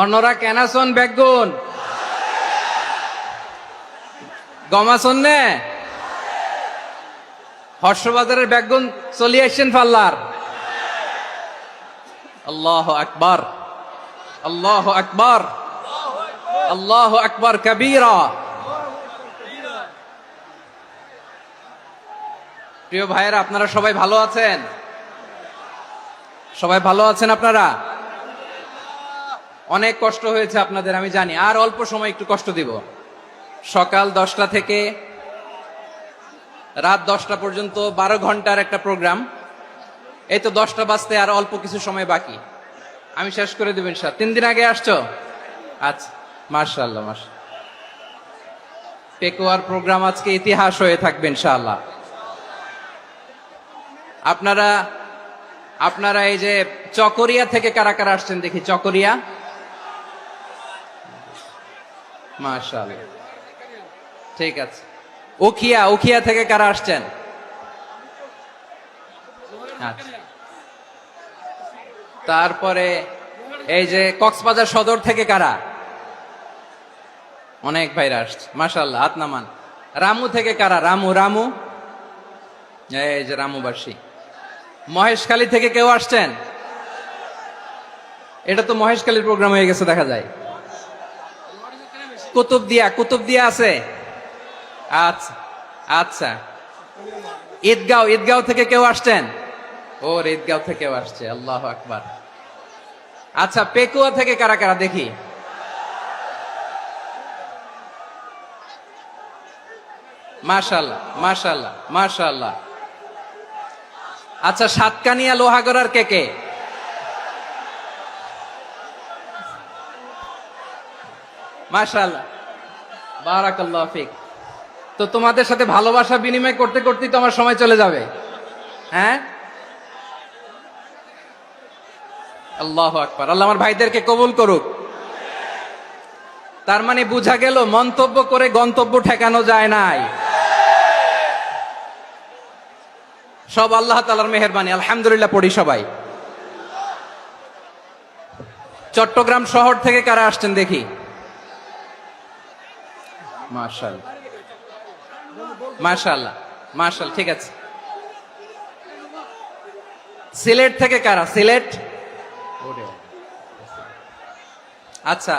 অন্যরা কেনাসন বেগুন গমাসন নে হর্ষবাজারের বেগুন চলে আসছেন পাল্লার। আল্লাহু আকবার, আল্লাহু আকবার, আল্লাহু আকবার কবীরা। প্রিয় ভাইয়েরা, আপনারা সবাই ভালো আছেন? সবাই ভালো আছেন? আপনারা অনেক কষ্ট হয়েছে আপনাদের, আমি জানি। আর অল্প সময় একটু কষ্ট দিব। সকাল 10টা থেকে রাত 10টা পর্যন্ত 12 ঘন্টার একটা প্রোগ্রাম। এই তো 10টা বাজতে আর অল্প কিছু সময় বাকি, আমি শেষ করে দেব ইনশাআল্লাহ। 3 দিন আগে আসছো? আচ্ছা, মাশাআল্লাহ মাশাআল্লাহ। পেকুয়ার প্রোগ্রাম আজকে ইতিহাস হয়ে থাকবে ইনশাআল্লাহ। আপনারা এই যে চকরিয়া থেকে কারা কারা আসছেন দেখি? চকরিয়া, মাশাআল্লাহ, ঠিক আছে। উখিয়া থেকে কারা আসছেন? আচ্ছা। তারপরে এই যে কক্সবাজার সদর থেকে কারা? অনেক ভাইরা আসছে, মাশাআল্লাহ, হাত নামান। রামু থেকে কারা? রামু, এই যে রামুবাসী। মহেশখালী থেকে কেউ আসছেন? এটা তো মহেশখালীর প্রোগ্রাম হয়ে গেছে দেখা যায়। কুতুবদিয়া আছে? আচ্ছা আচ্ছা। ঈদগাঁও থেকে কেউ আসছেন? ওর ঈদগাঁও থেকেও আসছে, আল্লাহু আকবার। আচ্ছা, পেকুয়া থেকে কারা কারা দেখি? মাশাআল্লাহ মাশাআল্লাহ মাশাআল্লাহ। আচ্ছা, সাতকানিয়া লোহাগড়ার কে? মাশাআল্লাহ, বারাকাল্লাহু ফিক। তো তোমাদের সাথে ভালোবাসা বিনিময় করতে করতেই তো আমার সময় চলে যাবে। হ্যাঁ, আল্লাহু আকবার। আল্লাহ আমার ভাইদেরকে কবুল করুক। তার মানে বুঝা গেল, মন্তব্য করে গন্তব্য ঠেকানো যায় নাই। সব আল্লাহ তাআলার মেহেরবানি, আলহামদুলিল্লাহ পড়ি সবাই। চট্টগ্রাম শহর থেকে কারা আসছেন দেখি? মাশাআল্লাহ মাশাআল্লাহ মাশাআল্লাহ, ঠিক আছে। সিলেট থেকে কারা? সিলেট, আচ্ছা।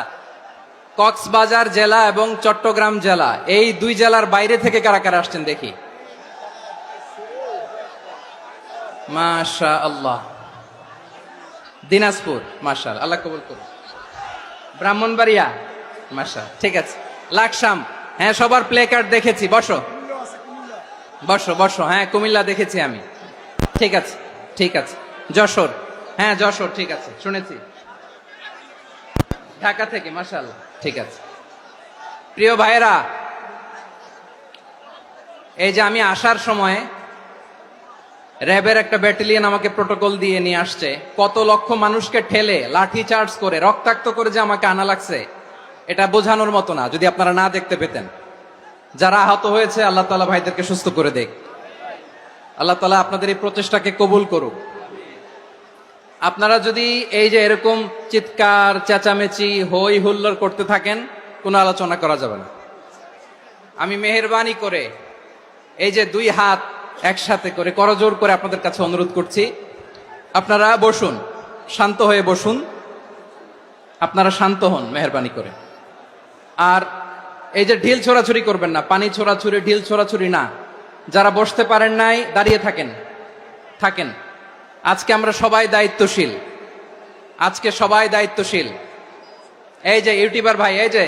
কক্সবাজার জেলা এবং চট্টগ্রাম জেলা, এই দুই জেলার বাইরে থেকে কারা কারা আসছেন দেখি? মাশাআল্লাহ। দিনাজপুর, মাশাআল্লাহ, আল্লাহ কবুল করুন। ব্রাহ্মণবাড়িয়া, মাশাআল্লাহ, ঠিক আছে। লাকসাম, হ্যাঁ, সবার প্লে কার্ড দেখেছি। বসো বসো বসো। হ্যাঁ, কুমিল্লা দেখেছি আমি, ঠিক আছে ঠিক আছে। যশোর, হ্যাঁ যশোর, ঠিক আছে, শুনেছি। ঢাকা থেকে, মাশাআল্লাহ, ঠিক আছে। প্রিয় ভাইয়েরা, এই যে আমি আসার সময় র্যাবের একটা ব্যাটালিয়ন আমাকে প্রোটোকল দিয়ে নিয়ে আসছে। কত লক্ষ মানুষকে ঠেলে লাঠি চার্জ করে রক্তাক্ত করে যে আমাকে আনা লাগছে, এটা বোঝানোর মতো না। যদি আপনারা না দেখতে পেতেন। যারা আহত হয়েছে, আল্লাহ তাআলা ভাইদেরকে সুস্থ করে দেখ। আল্লাহ তাআলা আপনাদের এই প্রচেষ্টাকে কবুল করুক। আপনারা যদি এই যে এরকম চিৎকার চেঁচামেচি হই হুল্লোড় করতে থাকেন, কোনো আলোচনা করা যাবে না। আমি মেহেরবানি করে এই যে দুই হাত একসাথে করে করজোর করে আপনাদের কাছে অনুরোধ করছি, আপনারা বসুন, শান্ত হয়ে বসুন। আপনারা শান্ত হন মেহেরবানি করে। আর এই যে ঢিল ছোড়াছুরি করবেন না, পানি ছোড়াছুরি, ঢিল ছোড়াছুরি না। যারা বসতে পারেন নাই, দাঁড়িয়ে থাকেন। আজকে আমরা সবাই দায়িত্বশীল, আজকে সবাই দায়িত্বশীল। এই যে ইউটিউবার ভাই, এই যে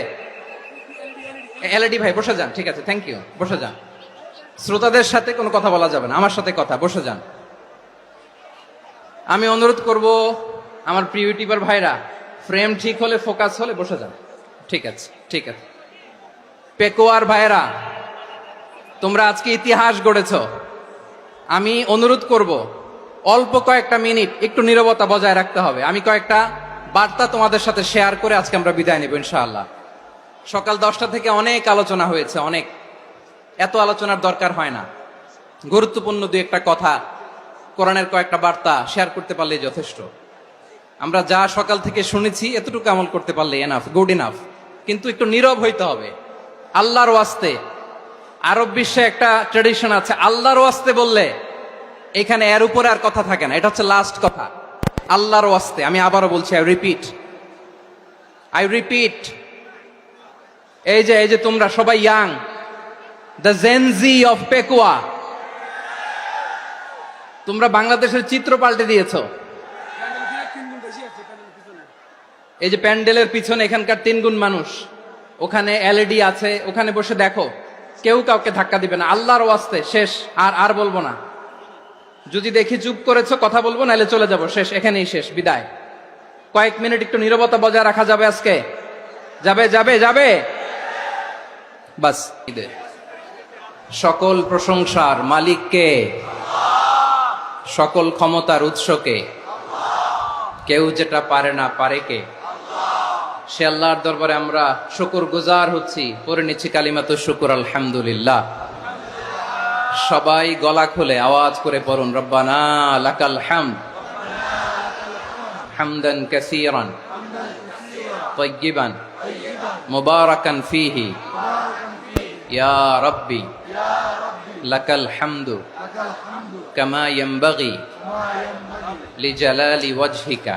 এলইডি ভাই, বসে যান, ঠিক আছে, থ্যাংক ইউ, বসে যান। শ্রোতাদের সাথে কোনো কথা বলা যাবে না, আমার সাথে কথা, বসে যান। আমি অনুরোধ করব আমার প্রিয় ইউটিউবার ভাইরা, ফ্রেম ঠিক হলে, ফোকাস হলে বসে যান, ঠিক আছে ঠিক আছে। পেকুয়ার ভাইরা, তোমরা আজকে ইতিহাস গড়েছ। আমি অনুরোধ করব অল্প কয়েকটা মিনিট একটু নীরবতা বজায় রাখতে হবে। আমি কয়েকটা বার্তা তোমাদের সাথে শেয়ার করে আজকে আমরা বিদায় নেব ইনশাআল্লাহ। সকাল 10টা থেকে অনেক আলোচনা হয়েছে, অনেক, এত আলোচনার দরকার হয় না। গুরুত্বপূর্ণ দুই একটা কথা, কোরআনের কয়েকটা বার্তা শেয়ার করতে পারলে যথেষ্ট। আমরা যা সকাল থেকে শুনেছি এতটুকু আমল করতে পারলে এনাফ, গুড ইনাফ। কিন্তু একটু নীরব হইতে হবে আল্লাহর ওয়াস্তে। আরব বিশ্বে একটা ট্রেডিশন আছে, আল্লাহর ওয়াস্তে বললে এখানে এর উপরে আর কথা থাকে না, এটা হচ্ছে লাস্ট কথা। আল্লাহর ওয়াস্তে, আমি আবারও বলছি, আই রিপিট, এই যে তোমরা সবাই young, the Gen Z of Pekua, তোমরা বাংলাদেশের চিত্র পাল্টে দিয়েছো। এই যে প্যান্ডেলের পিছনে এখানকার 3 গুণ মানুষ, ওখানে এলইডি আছে, ওখানে বসে দেখো, কেউ কাউকে ধাক্কা দিবে না। আল্লাহর ওয়াস্তে শেষ, আর বলবো না। যদি দেখি চুপ করেছো, কথা বলবো, নাহলে চলে যাবো, শেষ, এখানেই শেষ, বিদায়। কয়েক মিনিট একটু নীরবতা বজায় রাখা যাবে আজকে? যাবে বাস। সকল প্রশংসার মালিককে, সকল ক্ষমতার উৎসকে, কেউ যেটা পারে না পারে কে? সে আল্লাহর দরবারে আমরা শুকরগুজার হচ্ছি। পড়ে নিচ্ছি কালিমাতু শুকর, আলহামদুলিল্লাহ। সবাই গলা খুলে আওয়াজ করে পড়ুন, রব্বানা লাকাল হামদ হামদান কাসীরান তাইয়্যিবান মুবারাকান ফীহি ইয়া রাব্বি লাকাল হামদু কামা ইয়ানবাগি লিজালালি ওয়াজহিকা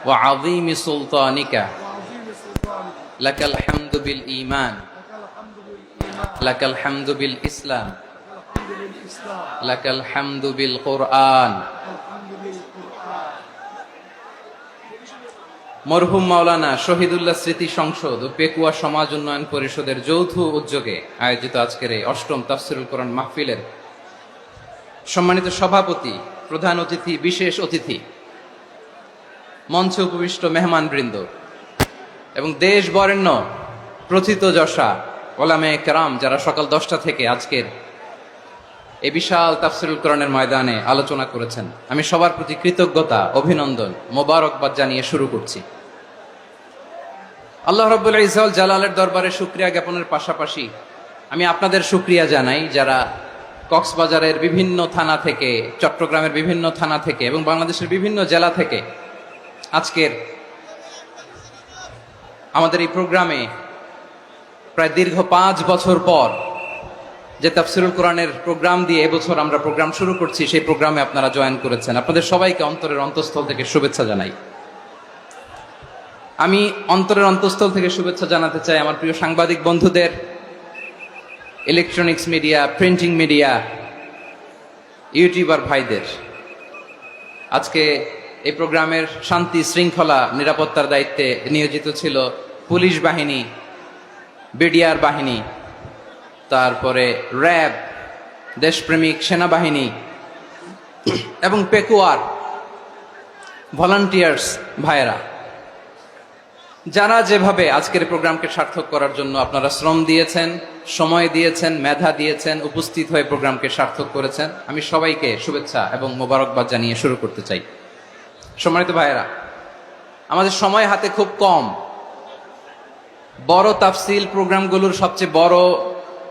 ওয়া আযীমি সুলতানিকা লাকাল হামদু বিল ঈমান লাকাল হামদু বিল ইসলাম লাকাল হামদু বিল কুরআন। মরহুম মাওলানা শহীদুল্লাহ স্মৃতি সংসদ ও পেকুয়া সমাজ উন্নয়ন পরিষদের যৌথ উদ্যোগে আয়োজিত আজকের এই ৮ম তাফসীরুল কোরআন মাহফিলের সম্মানিত সভাপতি, প্রধান অতিথি, বিশেষ অতিথি, মঞ্চে উপবিষ্ট মেহমানবৃন্দ এবং দেশ বরেণ্য প্রথিতযশা ওলামায়ে কেরাম যারা সকাল 10টা থেকে আজকের এই বিশাল তাফসীরুল কোরআনের ময়দানে আলোচনা করেছেন, আমি সবার প্রতি কৃতজ্ঞতা, অভিনন্দন, মোবারকবাদ জানিয়ে শুরু করছি। আল্লাহ রাব্বুল ইজ্জত জালালের দরবারে শুকরিয়া জ্ঞাপনের পাশাপাশি আমি আপনাদের শুকরিয়া জানাই যারা কক্সবাজারের বিভিন্ন থানা থেকে, চট্টগ্রামের বিভিন্ন থানা থেকে এবং বাংলাদেশের বিভিন্ন জেলা থেকে আজকের আমাদের এই প্রোগ্রামে প্রায় দীর্ঘ 5 বছর পর যে তাফসীরুল কোরআনের প্রোগ্রাম দিয়ে এবছর আমরা প্রোগ্রাম শুরু করছি, সেই প্রোগ্রামে আপনারা জয়েন করেছেন। আপনাদের সবাইকে অন্তরের অন্তঃস্থল থেকে শুভেচ্ছা জানাই। আমি অন্তরের অন্তঃস্থল থেকে শুভেচ্ছা জানাতে চাই আমার প্রিয় সাংবাদিক বন্ধুদের, electronics media, printing media, YouTuber ভাইদের। আজকে এই প্রোগ্রামের শান্তি শৃঙ্খলা নিরাপত্তার দায়িত্বে নিয়োজিত ছিল পুলিশ বাহিনী, বিডিআর বাহিনী, তারপরে র্যাব, দেশপ্রেমিক সেনাবাহিনী এবং পেকুয়ার ভলান্টিয়ার্স ভাইয়েরা, যারা যেভাবে আজকের প্রোগ্রামকে সার্থক করার জন্য আপনারা শ্রম দিয়েছেন, সময় দিয়েছেন, মেধা দিয়েছেন, উপস্থিত হয়ে প্রোগ্রামকে সার্থক করেছেন, আমি সবাইকে শুভেচ্ছা এবং মোবারকবাদ জানিয়ে শুরু করতে চাই। সম্মানিত ভাইয়েরা, আমাদের সময় হাতে খুব কম। বড় তাফসীল প্রোগ্রামগুলোর সবচেয়ে বড়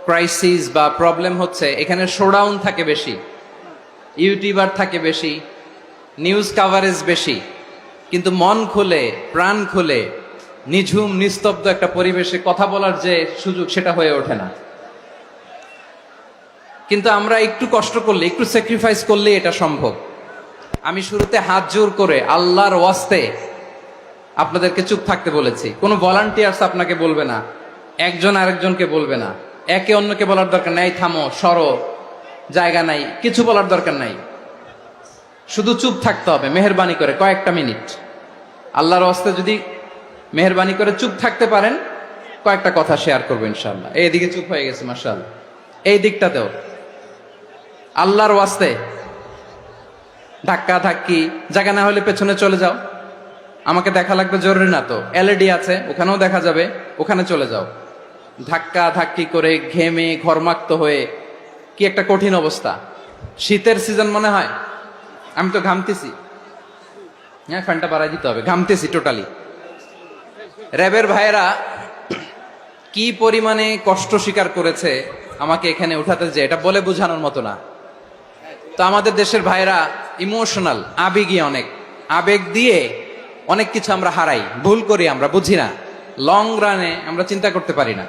ক্রাইসিস বা প্রবলেম হচ্ছে এখানে শোডাউন থাকে বেশি, ইউটিউবার থাকে বেশি, নিউজ কাভারেজ বেশি, কিন্তু মন খুলে, প্রাণ খুলে, নিঝুম নিস্তব্ধ একটা পরিবেশে কথা বলার যে সুযোগ, সেটা হয়ে ওঠে না। কিন্তু আমরা একটু কষ্ট করলে, একটু স্যাক্রিফাইস করলে এটা সম্ভব। আমি শুরুতে হাত জোর করে আল্লাহর ওয়াস্তে আপনাদেরকে চুপ থাকতে বলেছি। কোনো ভলান্টিয়ার্স আপনাকে বলবে না, একজন আরেকজনকে বলবে না, একে অন্যকে বলার দরকার নাই, থামো, সরো, জায়গা নাই, কিছু বলার দরকার নাই। শুধু চুপ থাকতে হবে মেহেরবানি করে কয়েকটা মিনিট। আল্লাহর ওয়াস্তে যদি মেহেরবানি করে চুপ থাকতে পারেন, কয়েকটা কথা শেয়ার করবো ইনশাআল্লাহ। এইদিকে চুপ হয়ে গেছে মাশাআল্লাহ, এই দিকটাতেও। আল্লাহর ওয়াস্তে ধাক্কা ধাক্কি, জায়গা না হলে পেছনে চলে যাও, আমাকে দেখা লাগবে জরুরি না তো, এলইডি আছে, ওখানেও দেখা যাবে, ওখানে চলে যাও। ধাক্কা ধাক্কি করে ঘেমে ঘরমাক্ত হয়ে কি একটা কঠিন অবস্থা। শীতের সিজন মনে হয়, আমি তো ঘামতেছি, হ্যাঁ ফ্যানটা বাড়াই দিতে হবে, ঘামতেছি টোটালি। র্যাবের ভাইয়েরা কি পরিমাণে কষ্ট স্বীকার করেছে আমাকে এখানে উঠাতে, যে এটা বলে বোঝানোর মতো না। তো আমাদের দেশের ভাইয়েরা ইমোশনাল, আবেগী অনেক। আবেগ দিয়ে অনেক কিছু আমরা হারাই, ভুল করি, আমরা বুঝি না, লং রানে আমরা চিন্তা করতে পারি না।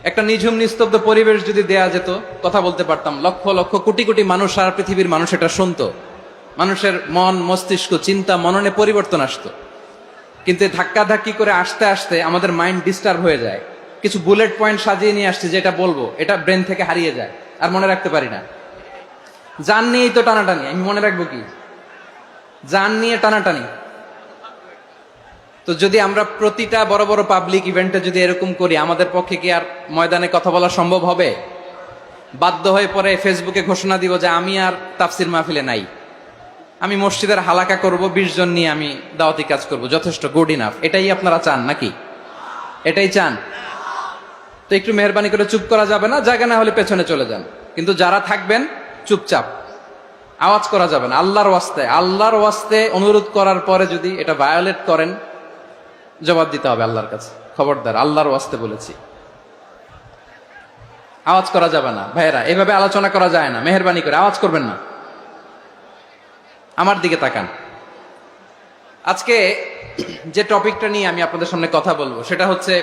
একটা নিঝুম নিস্তব্ধ পরিবেশ যদি দেয়া যেত, কথা বলতে পারতাম, লক্ষ লক্ষ কোটি কোটি মানুষ, সারা পৃথিবীর মানুষ এটা শুনতো, মানুষের মন মস্তিষ্ক চিন্তা মননে পরিবর্তন আসতো। কিন্তু ধাক্কা ধাক্কি করে আসতে আসতে আমাদের মাইন্ড ডিস্টার্ব হয়ে যায়। কিছু বুলেট পয়েন্ট সাজিয়ে নিয়ে আসছে, যেটা বলবো এটা ব্রেন থেকে হারিয়ে যায়, আর মনে রাখতে পারি না। জান নিয়েই তো টানাটানি, আমি মনে রাখবো কি? জান নিয়ে টানাটানি। তো যদি আমরা প্রতিটা বড় বড় পাবলিক ইভেন্টে যদি এরকম করি, আমাদের পক্ষে কি আর ময়দানে কথা বলা সম্ভব হবে? বাধ্য হয়ে পরে ফেসবুকে ঘোষণা দিব যে আমি আর তাফসির মাহফিলে নাই, আমি মসজিদের হালাকা করব, 20 জন নিয়ে আমি দাওয়াতি কাজ করব, যথেষ্ট, গুড ইনাফ। এটাই আপনারা চান নাকি? এটাই চান? তো একটু মেহরবানি করে চুপ করা যাবে না, জায়গা না হলে পেছনে চলে যান, কিন্তু যারা থাকবেন চুপচাপ, আওয়াজ করা যাবে না। আল্লাহর ওয়াস্তে অনুরোধ করার পরে যদি এটা ভায়োলেট করেন, জবাব দিতে হবে আল্লাহর কাছে। খবরদার, আল্লাহর ওয়াস্তে বলেছি, আওয়াজ করা যাবে না। ভাইয়েরা, এভাবে আলোচনা করা যায় না, মেহরবানি করে আওয়াজ করবেন না। আমার দিকে তাকান। আজকে যে টপিকটা নিয়ে আমি আপনাদের সামনে কথা বলবো, সেটা হচ্ছে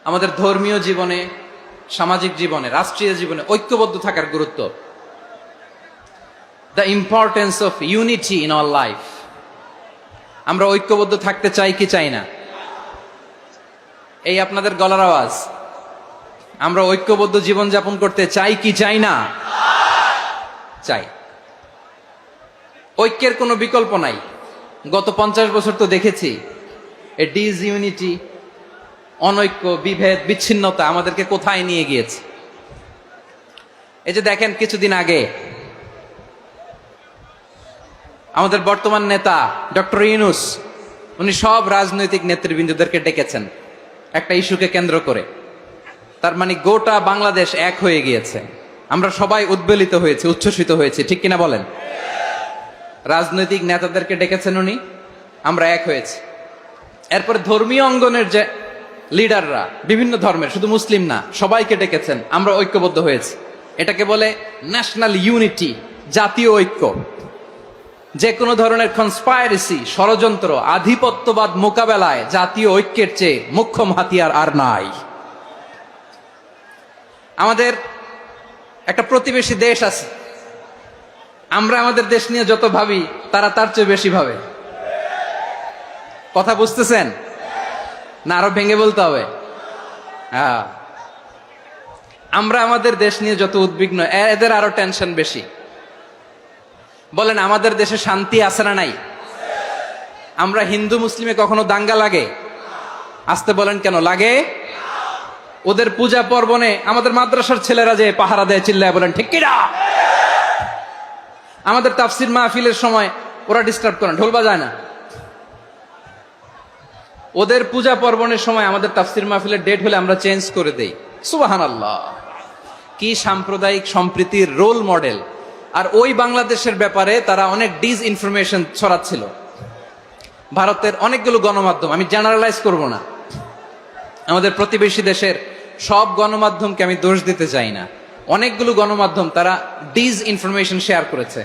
আমাদের ধর্মীয় জীবনে, সামাজিক জীবনে, রাষ্ট্রীয় জীবনে ঐক্যবদ্ধ থাকার গুরুত্ব। The importance of unity in our life. আমরা ঐক্যবদ্ধ থাকতে চাই কি চাই না? এই আপনাদের গলার আওয়াজ। আমরা ঐক্যবদ্ধ জীবন যাপন করতে চাই কি চাই না? চাই। ঐক্যের কোনো বিকল্প নাই। গত 50 বছর তো দেখেছি এই ডিসইউনিটি, অনৈক্য, বিভেদ, বিচ্ছিন্নতা আমাদেরকে কোথায় নিয়ে গিয়েছে। এই যে দেখেন, কিছুদিন আগে আমাদের বর্তমান নেতা ডক্টর ইউনূস, উনি সব রাজনৈতিক নেতৃবৃন্দদেরকে ডেকেছেন একটা ইস্যুকে কেন্দ্র করে। তার মানে গোটা বাংলাদেশ এক হয়ে গিয়েছে। আমরা সবাই উদ্বেলিত হয়েছি, উচ্ছ্বসিত হয়েছি, ঠিক কিনা বলেন? রাজনৈতিক নেতাদেরকে ডেকেছেন উনি, আমরা এক হয়েছি। এরপরে ধর্মীয় অঙ্গনের যে লিডাররা, বিভিন্ন ধর্মের, শুধু মুসলিম না, সবাইকে ডেকেছেন, আমরা ঐক্যবদ্ধ হয়েছি। এটাকে বলে ন্যাশনাল ইউনিটি, জাতীয় ঐক্য। যে কোনো ধরনের কনস্পাইরেসি, ষড়যন্ত্র, আধিপত্যবাদ মোকাবেলায় জাতীয় ঐক্যের চেয়ে মুখ্যম হাতিয়ার আর নাই। আমাদের একটা প্রতিবেশী দেশ আছে, আমরা আমাদের দেশ নিয়ে যত ভাবি, তারা তার চেয়ে বেশি ভাবে। কথা বুঝতেছেন না? আরো ভেঙে বলতে হবে। হ্যাঁ, আমরা আমাদের দেশ নিয়ে যত উদ্বিগ্ন, এদের আরো টেনশন বেশি। বলেন, আমাদের দেশে শান্তি আছে না নাই? আমরা হিন্দু মুসলিমে কখনো দাঙ্গা লাগে? আসতে বলেন, কেন লাগে? ওদের পূজা পর্বণে আমাদের মাদ্রাসার ছেলেরা যে পাহারা দেয়, চিল্লায় বলেন ঠিক কিনা? আমাদের তাফসির মাহফিলের সময় ওরা ডিস্টার্ব করে, ঢোল বাজায় না। ওদের পূজা পর্বণের সময় আমাদের তাফসির মাহফিলের ডেট হলে আমরা চেঞ্জ করে দেই। সুবহানাল্লাহ, কি সাম্প্রদায়িক সম্প্রীতির রোল মডেল। আর ওই বাংলাদেশের ব্যাপারে তারা অনেক ডিসইনফরমেশন ছড়াচ্ছিল। ভারতের অনেকগুলো গণমাধ্যম, আমি জেনারেলাইজ করব না, আমাদের প্রতিবেশী দেশের সব গণমাধ্যমকে আমি দোষ দিতে চাই না, অনেকগুলো গণমাধ্যম তারা ডিসইনফরমেশন শেয়ার করেছে।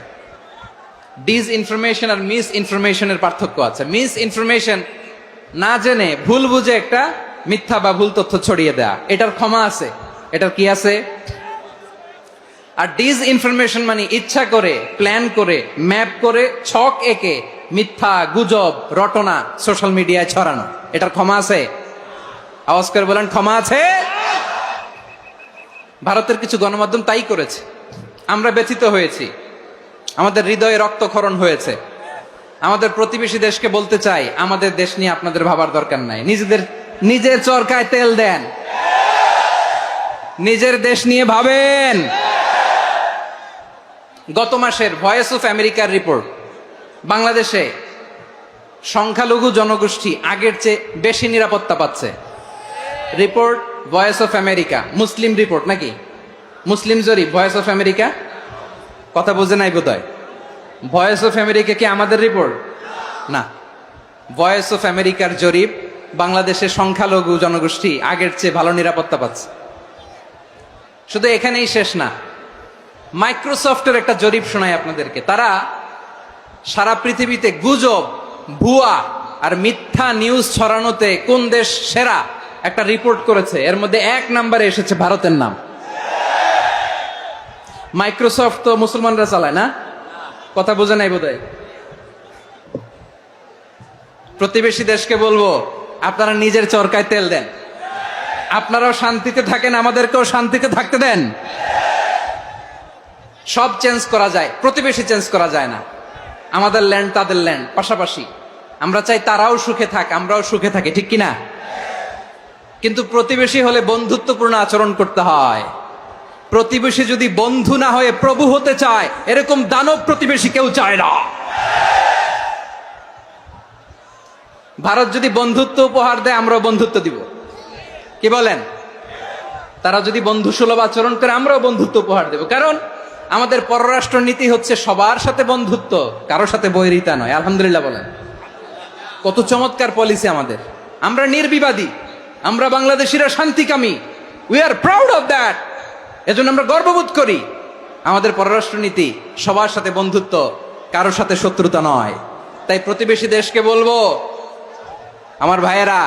ডিসইনফরমেশন আর মিস ইনফরমেশনের পার্থক্য আছে। মিস ইনফরমেশন না জেনে ভুল বুঝে একটা মিথ্যা বা ভুল তথ্য ছড়িয়ে দেয়া, এটার ক্ষমা আছে, এটার কি আছে? আর ডিসইনফরমেশন মানে ইচ্ছা করে, প্ল্যান করে, ম্যাপ করে, ছক এঁকে মিথ্যা, গুজব, রটনা সোশ্যাল মিডিয়ায় ছড়ানো, এটার ক্ষমা আছে? আওয়াজ করে বলেন, ক্ষমা আছে? ভারতের কিছু গণমাধ্যম তাই করেছে। আমরা ব্যথিত হয়েছি, আমাদের হৃদয়ে রক্তক্ষরণ হয়েছে। আমাদের প্রতিবেশী দেশকে বলতে চাই, আমাদের দেশ নিয়ে আপনাদের ভাবার দরকার নাই। নিজের চরকায় তেল দেন, নিজের দেশ নিয়ে ভাবেন। গত মাসের ভয়েস অফ আমেরিকার রিপোর্ট, বাংলাদেশে সংখ্যালঘু জনগোষ্ঠী আগের চেয়ে বেশি নিরাপত্তা পাচ্ছে। Report voice of America, Muslim report নাকি? মুসলিম জরিপ, ভয়েস অফ আমেরিকা। কথা বুঝে নাই বোধহয়। ভয়েস অফ আমেরিকা কি আমাদের রিপোর্ট? না, ভয়েস অফ আমেরিকার জরিপ, বাংলাদেশের সংখ্যালঘু জনগোষ্ঠী আগের চেয়ে ভালো নিরাপত্তা পাচ্ছে। শুধু এখানেই শেষ না, মাইক্রোসফটের একটা জরিপ শোনায় আপনাদেরকে। তারা সারা পৃথিবীতে গুজব, ভুয়া আর মিথ্যা নিউজ ছড়ানোতে কোন দেশ সেরা একটা রিপোর্ট করেছে, এর মধ্যে 1 নম্বরে এসেছে ভারতের নাম। মাইক্রোসফট তো মুসলমানরা চালায় না, কথা বোঝে নাই বোধহয়। প্রতিবেশী দেশকে বলবো, আপনারা নিজের চরকায় তেল দেন, আপনারাও শান্তিতে থাকেন, আমাদেরকেও শান্তিতে থাকতে দেন। সব চেঞ্জ করা যায়, প্রতিবেশী চেঞ্জ করা যায় না। আমাদের ল্যান্ড তাদের ল্যান্ড পাশাপাশি, আমরা চাই তারাও সুখে থাক, আমরাও সুখে থাকি, ঠিক কিনা? কিন্তু প্রতিবেশী হলে বন্ধুত্বপূর্ণ আচরণ করতে হয়। প্রতিবেশী যদি বন্ধু না হয়ে প্রভু হতে চায়, এরকম দানব প্রতিবেশী কেউ চায় না। ভারত যদি বন্ধুত্ব উপহার দেয়, আমরাও বন্ধুত্ব দিব, কি বলেন? তারা যদি বন্ধু সুলভ আচরণ করে, আমরাও বন্ধুত্ব উপহার দেব। কারণ আমাদের পররাষ্ট্র নীতি হচ্ছে সবার সাথে বন্ধুত্ব, কারোর সাথে বৈরিতা নয়। আলহামদুলিল্লাহ বলেন, কত চমৎকার পলিসি আমাদের। আমরা নির্বিবাদী, আমরা বাংলাদেশিরা শান্তিকামী, we are proud of that. এজন্য আমরা গর্ববোধ করি। আমাদের পররাষ্ট্র নীতি সবার সাথে বন্ধুত্ব, কারোর সাথে শত্রুতা নয়। তাই প্রতিবেশী দেশকে বলবো, আমার ভাইয়েরা,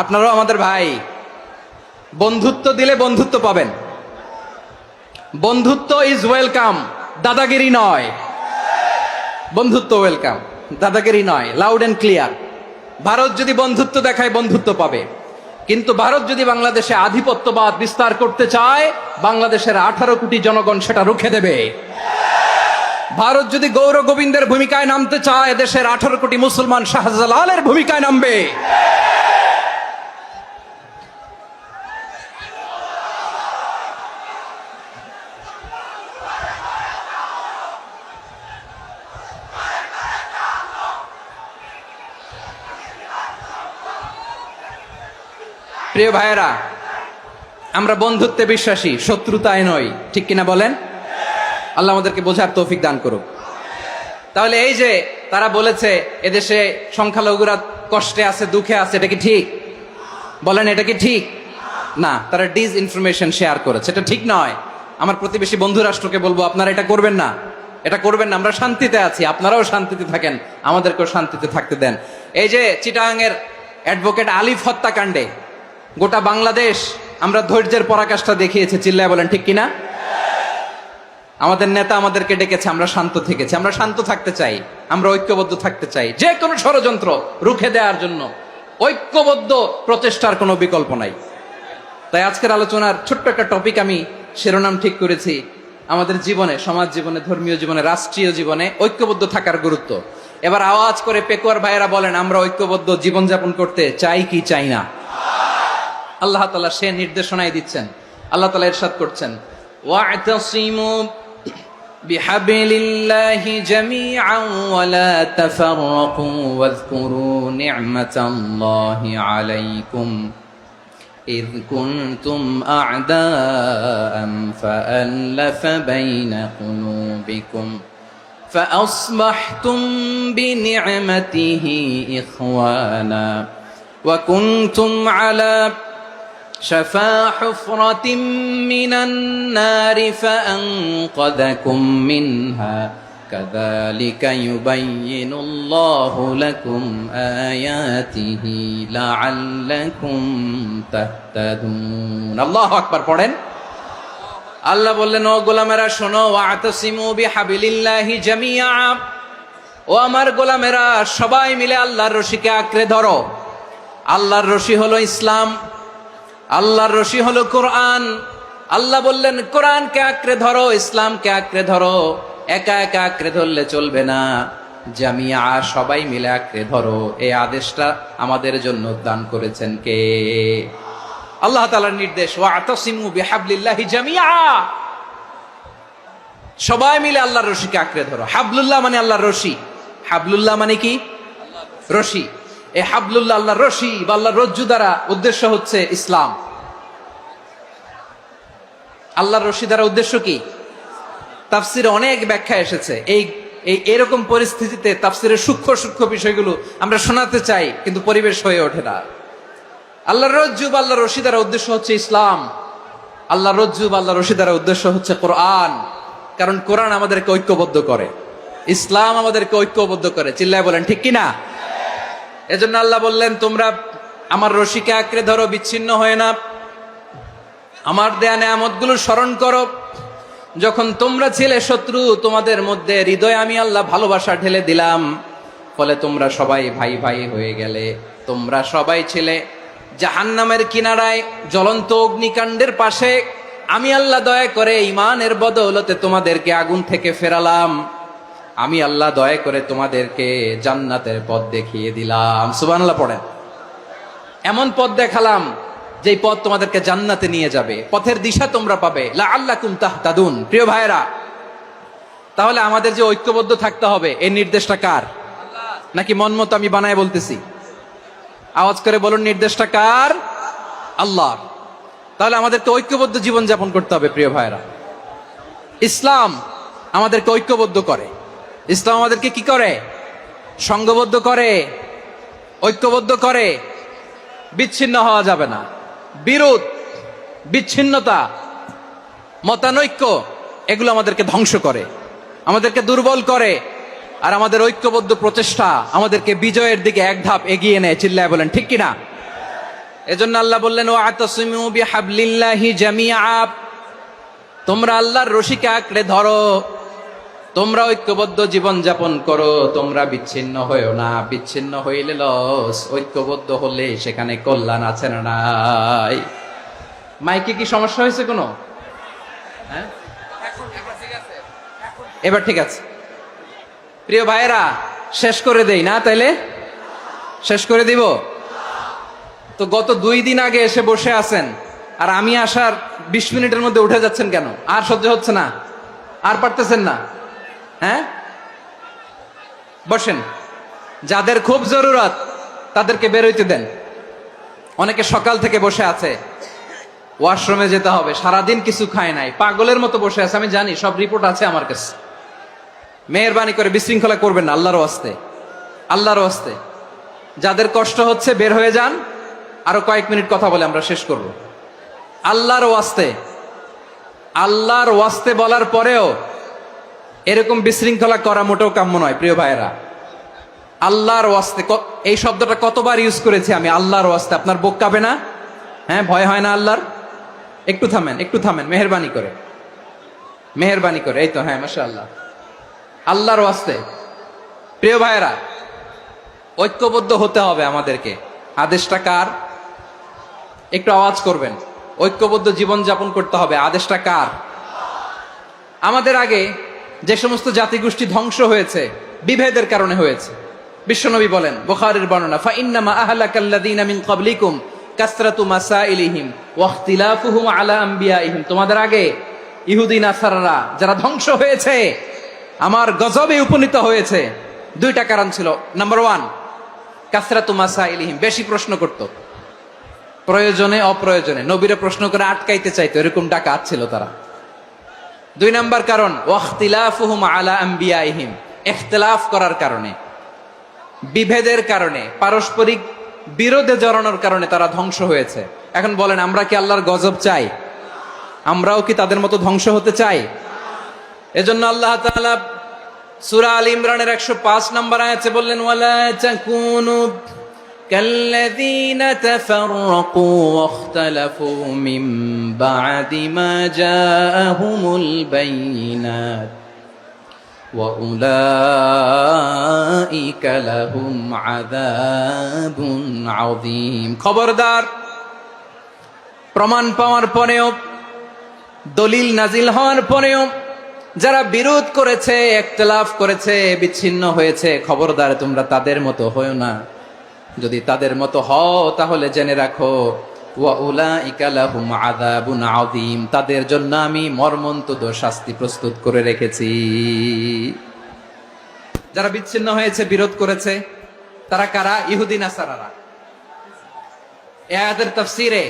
আপনারাও আমাদের ভাই, বন্ধুত্ব দিলে বন্ধুত্ব পাবেন। বন্ধুত্ব ইজ ওয়েলকাম, দাদাগিরি নয়। বন্ধুত্ব ওয়েলকাম, দাদাগিরি নয়, লাউড এন্ড ক্লিয়ার। ভারত যদি বন্ধুত্ব দেখায়, বন্ধুত্ব পাবে। কিন্তু ভারত যদি বাংলাদেশে আধিপত্যবাদ বিস্তার করতে চায়, বাংলাদেশের 18 কোটি জনগণ সেটা রুখে দেবে। ভারত যদি গৌর গোবিন্দের ভূমিকায় নামতে চায়, দেশের 18 কোটি মুসলমান শাহজালালের ভূমিকায় নামবে। প্রিয় ভাইয়েরা, আমরা বন্ধুত্বে বিশ্বাসী, শত্রুতায় নই, ঠিক কিনা বলেন? আল্লাহ আমাদেরকে বোঝার তৌফিক দান করুক। তাহলে এই যে তারা বলেছে এদেশে সংখ্যালঘুরা কষ্টে আছে, দুঃখে আছে, এটা কি ঠিক? বলেন, এটা কি ঠিক? না, তারা ডিস ইনফরমেশন শেয়ার করেছে, এটা ঠিক নয়। আমার প্রতিবেশী বন্ধু রাষ্ট্রকে বলবো, আপনারা এটা করবেন না, এটা করবেন না। আমরা শান্তিতে আছি, আপনারাও শান্তিতে থাকেন, আমাদেরকেও শান্তিতে থাকতে দেন। এই যে চিটাগাংয়ের অ্যাডভোকেট আলিফ হত্যাকাণ্ডে গোটা বাংলাদেশ আমরা ধৈর্যের পরাকাষ্ঠা দেখিয়েছে, চিল্লায় বলেন ঠিক কিনা? আমাদের নেতা আমাদেরকে ডেকেছে, আমরা শান্ত থেকেছি। আমরা শান্ত থাকতে চাই, আমরা ঐক্যবদ্ধ থাকতে চাই। যে কোনো ষড়যন্ত্র রুখে দেওয়ার জন্য ঐক্যবদ্ধ প্রচেষ্টার কোনো বিকল্প নাই। তাই আজকের আলোচনার ছোট্ট একটা টপিক আমি শিরোনাম ঠিক করেছি, আমাদের জীবনে, সমাজ জীবনে, ধর্মীয় জীবনে, রাষ্ট্রীয় জীবনে ঐক্যবদ্ধ থাকার গুরুত্ব। এবার আওয়াজ করে পেকুয়ার ভাইয়েরা বলেন, আমরা ঐক্যবদ্ধ জীবনযাপন করতে চাই কি চাই না? আল্লাহ তাআলা সে নির্দেশনাই দিচ্ছেন। আল্লাহ তাআলা ইরশাদ করছেন, ওয়া'তাসিমু বিহাবলিল্লাহি জামিআন ওয়া লা তাফাররাকু ওয়াযকুরু নি'মাতাল্লাহি আলাইকুম إذ كنتم أعداء فألف بين قلوبكم فأصبحتم بنعمته إخوانا وكنتم على شفا حفرة من النار فأنقذكم منها كذلك يبين الله لكم آياته لعلكم تهتدون الله أكبر পড়েন। আল্লাহ বললেন, ও গোলামেরা শোনো, ওয়া'তাসিমু বিহাবলিল্লাহি জামিআ, ও আমার গোলামেরা সবাই মিলে আল্লাহর রশিকে আঁকড়ে ধরো। আল্লাহর রশি হলো ইসলাম, আল্লাহর রশি হলো কোরআন। আল্লাহ বললেন, কোরআনকে আঁকড়ে ধরো, ইসলামকে আঁকড়ে ধরো। একা একা আঁকড়ে ধরলে চলবে না, জামিয়া, সবাই মিলে আঁকড়ে ধরো। এই আদেশটা আমাদের জন্য দান করেছেন কে? আল্লাহ তাআলার নির্দেশ, ওয়া'তাসিমু বিহাবলিল্লাহি জামিআ, সবাই মিলে আল্লাহর রশিকে আঁকড়ে ধরো। হাবলুল্লাহ মানে আল্লাহর রশি। হাবলুল্লাহ মানে কি? রশি। এই হাবলুল্লাহ, আল্লাহর রশি বা আল্লাহর রজ্জু দ্বারা উদ্দেশ্য হচ্ছে ইসলাম। আল্লাহর রশি দ্বারা উদ্দেশ্য কি? তাফসিরে অনেক ব্যাখ্যা এসেছে। এরকম পরিস্থিতিতে তাফসিরের সূক্ষ্ম সূক্ষ্ম বিষয়গুলো আমরা শোনাতে চাই, কিন্তু পরিবেশ হয়ে ওঠে না। আল্লাহর রজ্জু বা আল্লাহর রশি দ্বারা উদ্দেশ্য হচ্ছে ইসলাম। আল্লাহর রজ্জু বা আল্লাহর রশি দ্বারা উদ্দেশ্য হচ্ছে কোরআন, কারণ কোরআন আমাদেরকে ঐক্যবদ্ধ করে। ইসলাম আমাদেরকে ঐক্যবদ্ধ করে, চিল্লায় বলেন ঠিক কিনা? এজন্য আল্লাহ বললেন, তোমরা আমার রশিকে আঁকড়ে ধরো, বিচ্ছিন্ন হয়ে না, আমার দেয়া নেয়ামতগুলো স্মরণ করো। যখন তোমরা ছিলে শত্রু, তোমাদের মধ্যে হৃদয়ে আমি আল্লাহ ভালোবাসা ঢেলে দিলাম, ফলে তোমরা সবাই ভাই ভাই হয়ে গেলে। তোমরা সবাই ছিলে জাহান্নামের কিনারায়, জ্বলন্ত অগ্নিকাণ্ডের পাশে। আমি আল্লাহ দয়া করে ঈমানের বদৌলতে তোমাদেরকে আগুন থেকে ফেরালাম। আমি আল্লাহ দয়া করে তোমাদেরকে জান্নাতের পথ দেখিয়ে দিলাম। সুবহানাল্লাহ পড়েন। এমন পথ দেখালাম যেই পথ তোমাদেরকে জান্নাতে নিয়ে যাবে, পথের দিশা তোমরা পাবে। লাআল্লাকুম তাহতাদুন। প্রিয় ভাইরা, তাহলে আমাদের যে ঐক্যবদ্ধ থাকতে হবে, এই নির্দেশটা কার? নাকি মন মতো আমি বানায় বলতেছি? আওয়াজ করে বলুন, নির্দেশটা কার? আল্লাহ। তাহলে আমাদেরকে ঐক্যবদ্ধ জীবন যাপন করতে হবে। প্রিয় ভাইরা, ইসলাম আমাদেরকে ঐক্যবদ্ধ করে। ইসলাম আমাদেরকে কি করে? সংঘবদ্ধ করে, ঐক্যবদ্ধ করে। বিচ্ছিন্ন হওয়া যাবে না। বিরোধ, বিচ্ছিন্নতা, মতানৈক্য, এগুলো আমাদেরকে ধ্বংস করে, আমাদেরকে দুর্বল করে। আর আমাদের ঐক্যবদ্ধ প্রচেষ্টা আমাদেরকে বিজয়ের দিকে এক ধাপ এগিয়ে নেয়। চিল্লায় বলেন ঠিক কিনা? এজন্য আল্লাহ বললেন, ওয়াতাসিমু বিহাবলিল্লাহি জামিআ। তোমরা আল্লাহর রশিকে আঁকড়ে ধরো, তোমরা ঐক্যবদ্ধ জীবন যাপন করো, তোমরা বিচ্ছিন্ন হয়েও না। বিচ্ছিন্ন হইলে লস, ঐক্যবদ্ধ হলে সেখানে কল্যাণ আছে না নাই? মাইকে কি সমস্যা হয়েছে কোনো? হ্যাঁ, এবার ঠিক আছে। প্রিয় ভাইয়েরা, শেষ করে দেই না? তাইলে শেষ করে দিব তো। গত 2 দিন আগে এসে বসে আছেন, আর আমি আসার 20 মিনিটের মধ্যে উঠে যাচ্ছেন কেন? আর সহ্য হচ্ছে না? আর পারতেছেন না? হ্যাঁ, বসেন। যাদের খুব জরুরত তাদেরকে বের হইতে দেন। অনেকে সকাল থেকে বসে আছে, ওয়াশরুমে যেতে হবে, সারাদিন কিছু খায় নাই, পাগলের মতো বসে আছে। আমি জানি, সব রিপোর্ট আছে আমার কাছে। মেহেরবানি করে বিশৃঙ্খলা করবেন না, আল্লাহর ওয়াস্তে, আল্লাহর ওয়াস্তে। যাদের কষ্ট হচ্ছে বের হয়ে যান। আরো কয়েক মিনিট কথা বলে আমরা শেষ করব। আল্লাহর ওয়াস্তে, আল্লাহর ওয়াস্তে বলার পরেও এরকম বিশৃঙ্খলা করা মোটেও কাম্য নয়। প্রিয় ভাইয়েরা, আল্লাহর ওয়াস্তে, এই শব্দটা কতবার ইউজ করেছি আমি, আল্লাহর ওয়াস্তে। আপনার বুক কাঁপে না? হ্যাঁ, ভয় হয় না আল্লাহর? একটু থামেন, একটু থামেন, মেহেরবানি করে, মেহেরবানি করে। এই তো, হ্যাঁ, মাশাআল্লাহ। আল্লাহর ওয়াস্তে প্রিয় ভাইয়েরা, ঐক্যবদ্ধ হতে হবে আমাদেরকে। আদেশটা কার? একটু আওয়াজ করবেন। ঐক্যবদ্ধ জীবন যাপন করতে হবে, আদেশটা কার? আমাদের আগে যে সমস্ত জাতিগোষ্ঠী ধ্বংস হয়েছে, বিভেদের কারণে হয়েছে। বিশ্বনবী বলেন, বুখারীর বর্ণনা, ফা ইন্নামা আহলাকাল্লাযীনা মিন ক্বাবলিকুম কাসরাতু মাসাইলিহিম ওয়া ইখতিলাফুহুম আলা আমবিয়াইহিম। তোমাদের আগে ইহুদি নাসারারা যারা ধ্বংস হয়েছে, আমার গজবে উপনীত হয়েছে, 2টা কারণ ছিল। নাম্বার 1, কাসরাতু মাসাইলিহিম, বেশি প্রশ্ন করত, প্রয়োজনে অপ্রয়োজনে নবীরে প্রশ্ন করে আটকাইতে চাইতো, এরকম ডাকাত ছিল তারা। 2 নাম্বার কারণ, ওয়াখতিলাফুহুম আলা আমবিয়াইহিম, ইখতিলাফ করার কারণে, বিভেদের কারণে, পারস্পরিক বিরোধে জড়ানোর কারণে তারা ধ্বংস হয়েছে। এখন বলেন, আমরা কি আল্লাহর গজব চাই? আমরাও কি তাদের মতো ধ্বংস হতে চাই? এজন্য আল্লাহ তাআলা সূরা আল ইমরানের 105 নম্বর আয়াতে বললেন, ওয়ালা তাকুনু কাল্লাযীনা তাফাররাকু ওয়াখতালাফু মিন বা'দি মা জাআহুমুল বাইয়িনাত ওয়া উলাইকা লাহুম আযাবুন আযীম। খবরদার, প্রমাণ পাওয়ার পরেও, দলিল নাজিল হওয়ার পরেও যারা বিরোধ করেছে, ইখতিলাফ করেছে, বিচ্ছিন্ন হয়েছে, খবরদার তোমরা তাদের মতো হয়ো না। যদি তাদের মতো হও তাহলে জেনে রাখো, ওয়া উলাইকা লাহুম আযাবুন আযীম, তাদের জন্য আমি মর্মন্তুদ শাস্তি প্রস্তুত করে রেখেছি। যারা বিচ্ছিন্ন হয়েছে, বিরোধ করেছে, তারা কারা? ইহুদি নাসারারা। এই আয়াতের তাফসীরে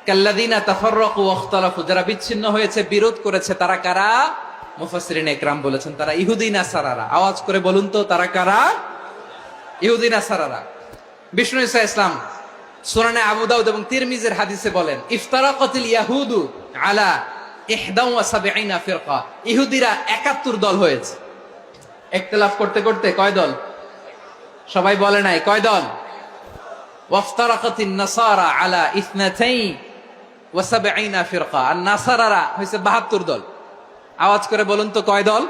কাল্লাযীনা তাফাররাকু ওয়াখতালাফু, যারা বিচ্ছিন্ন হয়েছে, বিরোধ করেছে, তারা কারা? মুফাসসিরিন ইকরাম বলেছেন তারা ইহুদি নাসারারা। আওয়াজ করে বলুন তো, তারা কারা? ইহুদি নাসারারা। বিষ্ণু ঈসা ইসলাম সুনানে আবু দাউদ এবং তিরমিজির হাদিসে বলেন, ইফতারাকাতিল ইয়াহুদু আলা 71 ফিরকা, ইহুদিরা 71 দল হয়েছে। ইখতিলাফ করতে করতে কয় দল? সবাই বলে নাই কয় দল? ওয়াফতারাকাতিন নাসারা আলা 72 ফিরকা। আর নাসারারা হইছে 72 দল। আওয়াজ করে বলুন তো কয় দল?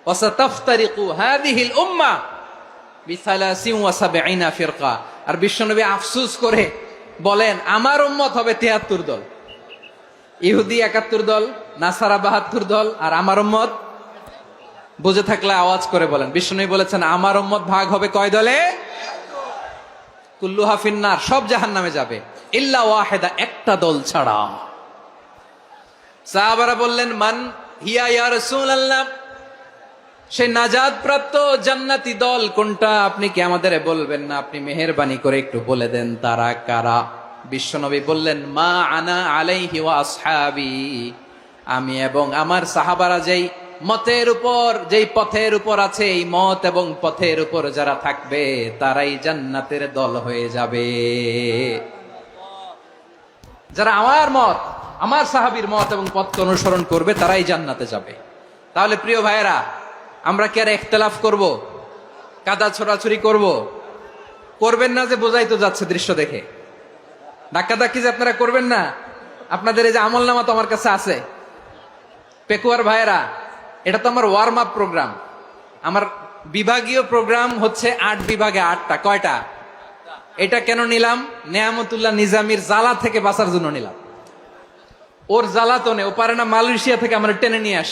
ওয়াসাতাফতারিকু হাযিহিল উম্মাহ বি73 ফিরকা। আর বিশ্বনবী আফসোস করে বলেন আমার উম্মত হবে 73 দল। ইহুদি 71 দল, নাসারা 72 দল, আর আমার উম্মত। বুঝে থাকলে আওয়াজ করে বলেন। বিশ্বনবী বলেছেন আমার উম্মত ভাগ হবে কয় দলে? কুল্লুহা ফিন্নার, সব জাহান্নামে যাবে, ইল্লা ওয়াহিদা, একটা দল ছাড়া। সাহাবারা বললেন মান হিয়া ইয়া রাসূলুল্লাহ, সেই নাজাত প্রাপ্ত জান্নাতি দল কোনটা? আপনি কি আমাদের বলবেন না? আপনি মেহেরবানি করে একটু বলে দেন তারা কারা। বিশ্বনবী বললেন মা আনা আলাইহি ওয়া আসহাবি, আমি এবং আমার সাহাবারা যেই মতের উপর, যেই পথের উপর আছে, এই মত এবং পথের উপর যারা থাকবে তারাই জান্নাতের দল হয়ে যাবে। যারা আমার মত, আমার সাহাবীর মত এবং পথকে অনুসরণ করবে তারাই জান্নাতে যাবে। তাহলে প্রিয় ভাইয়েরা, আমরা কি আর ইখতিলাফ করব? কাদা ছোড়াছুরি করব? করবেন না যে বোঝাই তো যাচ্ছে দৃশ্য দেখে। ধাক্কাধাক্কি যে আপনারা করবেন না। আপনাদের এই যে আমলনামা তো আমার কাছে আছে। পেকুয়ার ভাইয়েরা, এটা তো আমার ওয়ার্ম আপ প্রোগ্রাম। আমার বিভাগীয় প্রোগ্রাম হচ্ছে 8 বিভাগে 8টা। কয়টা? এটা কেন নিলাম? নেয়ামতুল্লাহ নিজামীর জ্বালা থেকে বাঁচার জন্য নিলাম। ওর জ্বালাতনে ও পারে না মালয়েশিয়া থেকে আমার টেনে নিয়ে আস,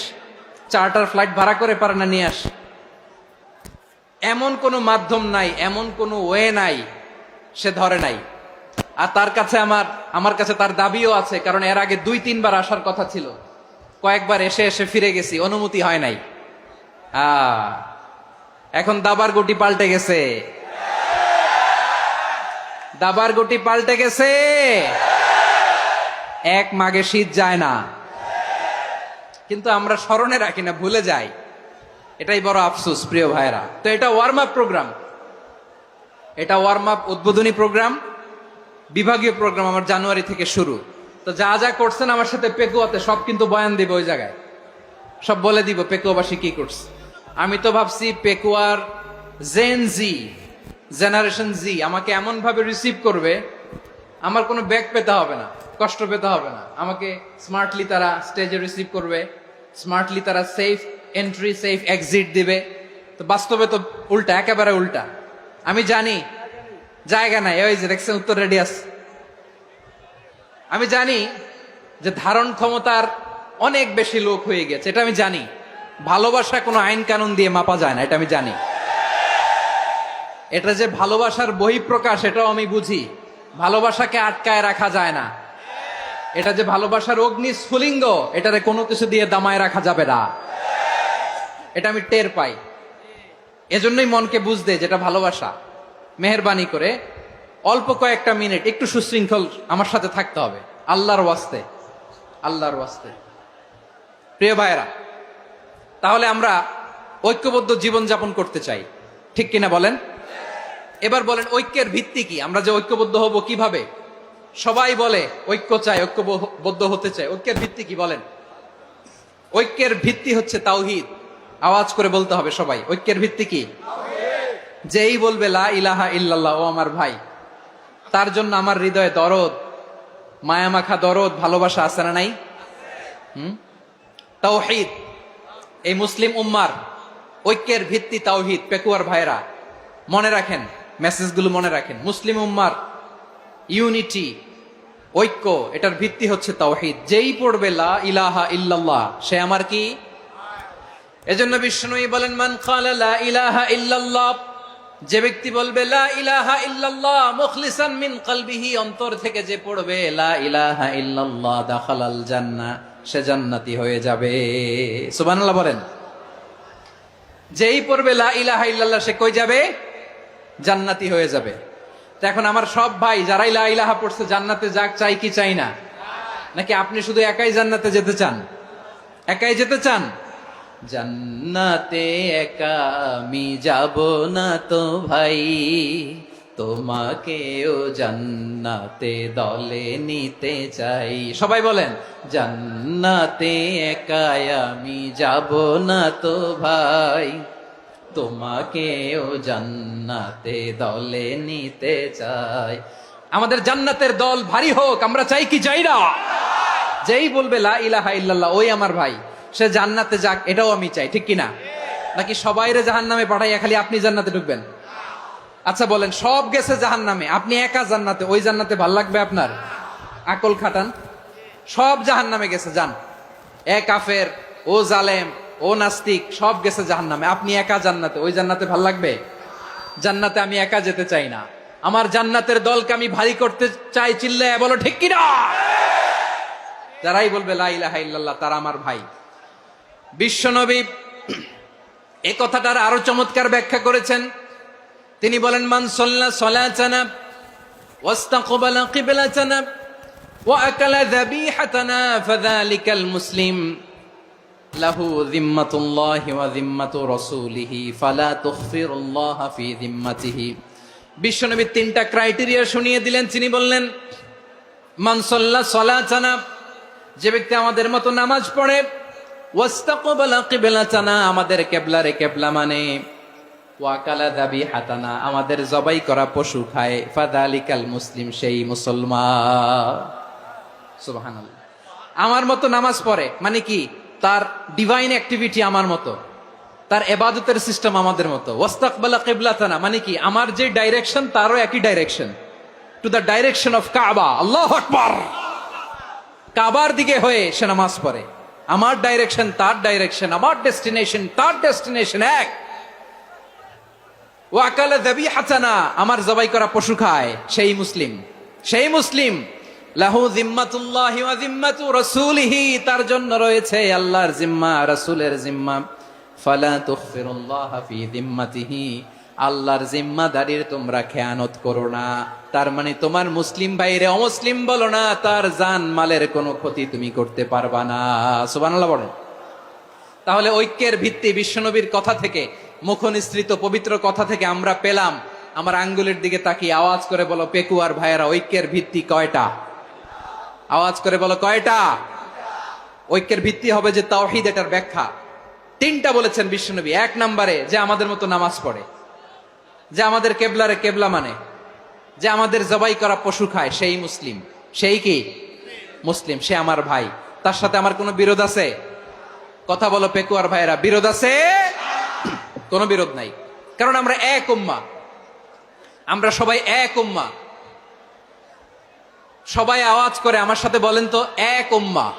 চার্টার ফ্লাইট ভাড়া করে পারে না নিয়ে আস। এমন কোনো মাধ্যম নাই, এমন কোনো ওয়ে নাই সে ধরে নাই। আর তার কাছে আমার কাছে তার দাবিও আছে, কারণ এর আগে 2-3 বার আসার কথা ছিল। কয়েকবার এসে এসে ফিরে গেছি, অনুমতি হয় নাই। এখন দাবার গুটি পাল্টে গেছে, দাবার গুটি পাল্টে গেছে। এক মাঘে শীত যায় না, কিন্তু আমরা স্মরণে রাখি না, ভুলে যাই। এটাই বড় আফসোস প্রিয় ভাইরা। তো এটা ওয়ার্ম আপ প্রোগ্রাম, এটা ওয়ার্ম আপ উদ্বোধনী প্রোগ্রাম, বিভাগীয় প্রোগ্রাম আমার জানুয়ারি থেকে শুরু। তো যা যা করছেন আমার সাথে পেকুয়াতে সব কিন্তু বয়ান দিব, ওই জায়গায় সব বলে দিব পেকুয়াবাসী কি করছে। আমি তো ভাবছি পেকুয়ার জেনারেশন জি আমাকে এমন ভাবে রিসিভ করবে, আমার কোনো ব্যাক পেতে হবে না, কষ্ট পেতে হবে না। আমাকে স্মার্টলি তারা স্টেজে রিসিভ করবে, স্মার্টলি তারা সেফ এন্ট্রি সেফ এক্সিট দিবে। তো বাস্তবে তো উল্টা, একেবারে উল্টা। আমি জানি জায়গা নাই, ওই যে দেখছেন উত্তর রেডি আছে। আমি জানি যে ধারণ ক্ষমতার অনেক বেশি লোক হয়ে গেছে, এটা আমি জানি। ভালোবাসা কোনো আইন কানুন দিয়ে মাপা যায় না, এটা আমি জানি। এটা যে ভালোবাসার বহিঃপ্রকাশ এটাও আমি বুঝি। ভালোবাসাকে আটকায় রাখা যায় না। এটা যে ভালোবাসার অগ্নি স্ফুলিঙ্গ, এটারে কোনো কিছু দিয়ে দামায় রাখা যাবে না, এটা আমি টের পাই। এজন্যই মনকে বুঝতে যেটা ভালোবাসা। মেহেরবানি করে অল্প কয়েকটা মিনিট একটু সুশৃঙ্খল আমার সাথে থাকতে হবে, আল্লাহর ওয়াস্তে, আল্লাহর ওয়াস্তে। প্রিয় ভাইরা, তাহলে আমরা ঐক্যবদ্ধ জীবন যাপন করতে চাই, ঠিক কিনা বলেন? এবার বলেন ঐক্যের ভিত্তি কি? আমরা যে ঐক্যবদ্ধ হব কিভাবে? সবাই বলে ঐক্য চাই, ঐক্যবদ্ধ হতে চাই। ঐক্যের ভিত্তি কি বলেন? ঐক্যের ভিত্তি হচ্ছে তাওহীদ। আওয়াজ করে বলতে হবে সবাই, ঐক্যের ভিত্তি কি? যেই বলবে লা ইলাহা ইল্লাল্লাহ, ও আমার ভাই, তার জন্য আমার হৃদয়ে দরদ, মায়ামাখা দরদ, ভালোবাসা আছে না নাই? তাওহীদ। এই মুসলিম উম্মার ঐক্যের ভিত্তি তাওহীদ। পেকুয়ার ভাইরা মনে রাখেন, মেসেজগুলো মনে রাখেন। মুসলিম উম্মার ইউনিটি, ঐক্য, এটার ভিত্তি হচ্ছে তাওহীদ। যেই পড়বে লা ইলাহা ইল্লাল্লাহ সে আমার কি? এজন্য বিষ্ণুই বলেন মান ক্বালা লা ইলাহা ইল্লাল্লাহ, যে ব্যক্তি বলবে লা ইলাহা ইল্লাল্লাহ মুখলিসান মিন কলবিহি, অন্তর থেকে যে পড়বে লা ইলাহা ইল্লাল্লাহ, দাখালাল জান্নাহ, সে জান্নাতি হয়ে যাবে। সুবহানাল্লাহ বলেন। যেই পড়বে লা ইলাহা ইল্লাল্লাহ সে কই যাবে? জান্নাতি হয়ে যাবে। তো এখন আমার সব ভাই যারাই লা ইলাহা পড়ছে জান্নাতে যাক, চাই কি চাই না? নাকি আপনি শুধু একাই জান্নাতে যেতে চান? একাই যেতে চান? জান্নাতে একা আমি যাব না তো ভাই, তোমাকেও জান্নাতে দলে নিতে চাই। সবাই বলেন, জান্নাতে একাই আমি যাব না তো ভাই, তোমাকেও জান্নাতে দলে নিতে চাই। আমাদের জান্নাতের দল ভারী হোক, আমরা চাই কি চাই না? যেই বলবে লা ইলাহা ইল্লাল্লাহ ওই আমার ভাই, সে জান্নাতে যাক, এটাও আমি চাই, ঠিক কিনা? নাকি সবাইরে জাহান্নামে পাঠাইয়া খালি আপনি জান্নাতে ঢুকবেন? আচ্ছা বলেন, সব গেছে জাহান্নামে, আপনি একা জান্নাতে, ওই জান্নাতে ভাল লাগবে আপনার? আকল খাটান। সব জাহান্নামে গেছে, যান। এ কাফের, ও জালেম, ও নাস্তিক, সব গেছে জাহান্নামে, আপনি একা জান্নাতে, ওই জান্নাতে ভাল লাগবে? জান্নাতে আমি একা যেতে চাই না, আমার জান্নাতের দলকে আমি ভারী করতে চাই। চিল্লায় বলো ঠিক কিনা? যারাই বলবে লা ইলাহা ইল্লাল্লাহ তারা আমার ভাই। বিশ্বনবী এই কথাটার আরো চমৎকার ব্যাখ্যা করেছেন। তিনি বলেন, মান সাল্লা সালাতানা ওয়াস্তাকবালা কিবলাতানা ওয়া আকালা যাবিহাতানা ফাযালিকাল মুসলিম লাহু যিম্মাতুল্লাহি ওয়া যিম্মাতু রাসূলিহি ফালা তুখফিরুল্লাহা ফি যিম্মাতিহি। বিশ্বনবী তিনটা ক্রাইটেরিয়া শুনিয়ে দিলেন। তিনি বললেন, মান সাল্লা সালাতানা, যে ব্যক্তি আমাদের মতো নামাজ পড়ে, ওয়াস্তাকবালা কিবলাতানা, আমাদের কিবলারে কিবলা মানে, ওয়াকালা যাবিহাতানা, আমাদের জবাই করা পশু খায়, ফাযালিকাল মুসলিম, সেই মুসলমান। সুবহানাল্লাহ। আমার মতো নামাজ পড়ে মানে কি? তার ডিভাইন অ্যাক্টিভিটি আমার মতো, তার ইবাদতের সিস্টেম আমাদের মতো। ওয়াস্তাকবালা কিবলাতানা মানে কি? আমার যে ডাইরেকশন তারও একই direction, to the direction of কাবা। আল্লাহু আকবার। কাবার দিকে হয়ে সে নামাজ পড়ে। আমার ডাইরেকশন তার ডাইরেকশন, আমার ডেস্টিনেশন তার ডেস্টিনেশন এক। ওয়াকালা যাবিহাতানা, আমার জবাই করা পশু খায়, সেই মুসলিম, সেই মুসলিম। লাহু যিম্মাতুল্লাহি ওয়া যিম্মাতু রাসূলিহি, তার জন্য রয়েছে আল্লাহর জিম্মা, রাসূলের জিম্মা। ফালা তুখফিরুল্লাহা ফি যিম্মাতিহি, আল্লাহর জিম্মাদারির তোমরা খেয়ানত করো না। তার মানে তোমার মুসলিম ভাইরে অমুসলিম বলো না, তার জান মালের কোনো ক্ষতি তুমি করতে পারবা না। সুবহানাল্লাহ বলেন। তাহলে ঐক্যের ভিত্তি বিশ্বনবীর কথা থেকে, মুখনিসৃত পবিত্র কথা থেকে আমরা পেলাম। আমার আঙ্গুলের দিকে তাকিয়ে আওয়াজ করে বলো পেকুয়ার ভাইয়েরা, ঐক্যের ভিত্তি কয়টা? আওয়াজ করে বলো কয়টা? ঐক্যের ভিত্তি হবে যে তাওহীদ, এটার ব্যাখ্যা তিনটা বলেছেন বিশ্বনবী। এক নম্বরে, যে আমাদের মতো নামাজ পড়ে, যে আমাদের কেবলারে কেবলা মানে, যে আমাদের জবাই করা পশু খায়, সেই মুসলিম। সেই কি মুসলিম? সে আমার ভাই। তার সাথে আমার কোনো বিরোধ আছে? কথা বলো পেকুয়ার ভাইয়েরা, বিরোধ আছে? কোনো বিরোধ নাই, কারণ আমরা এক উম্মাহ, আমরা সবাই এক উম্মাহ। সবাই আওয়াজ করে আমার সাথে বলেন তো, এক উম্মাহ।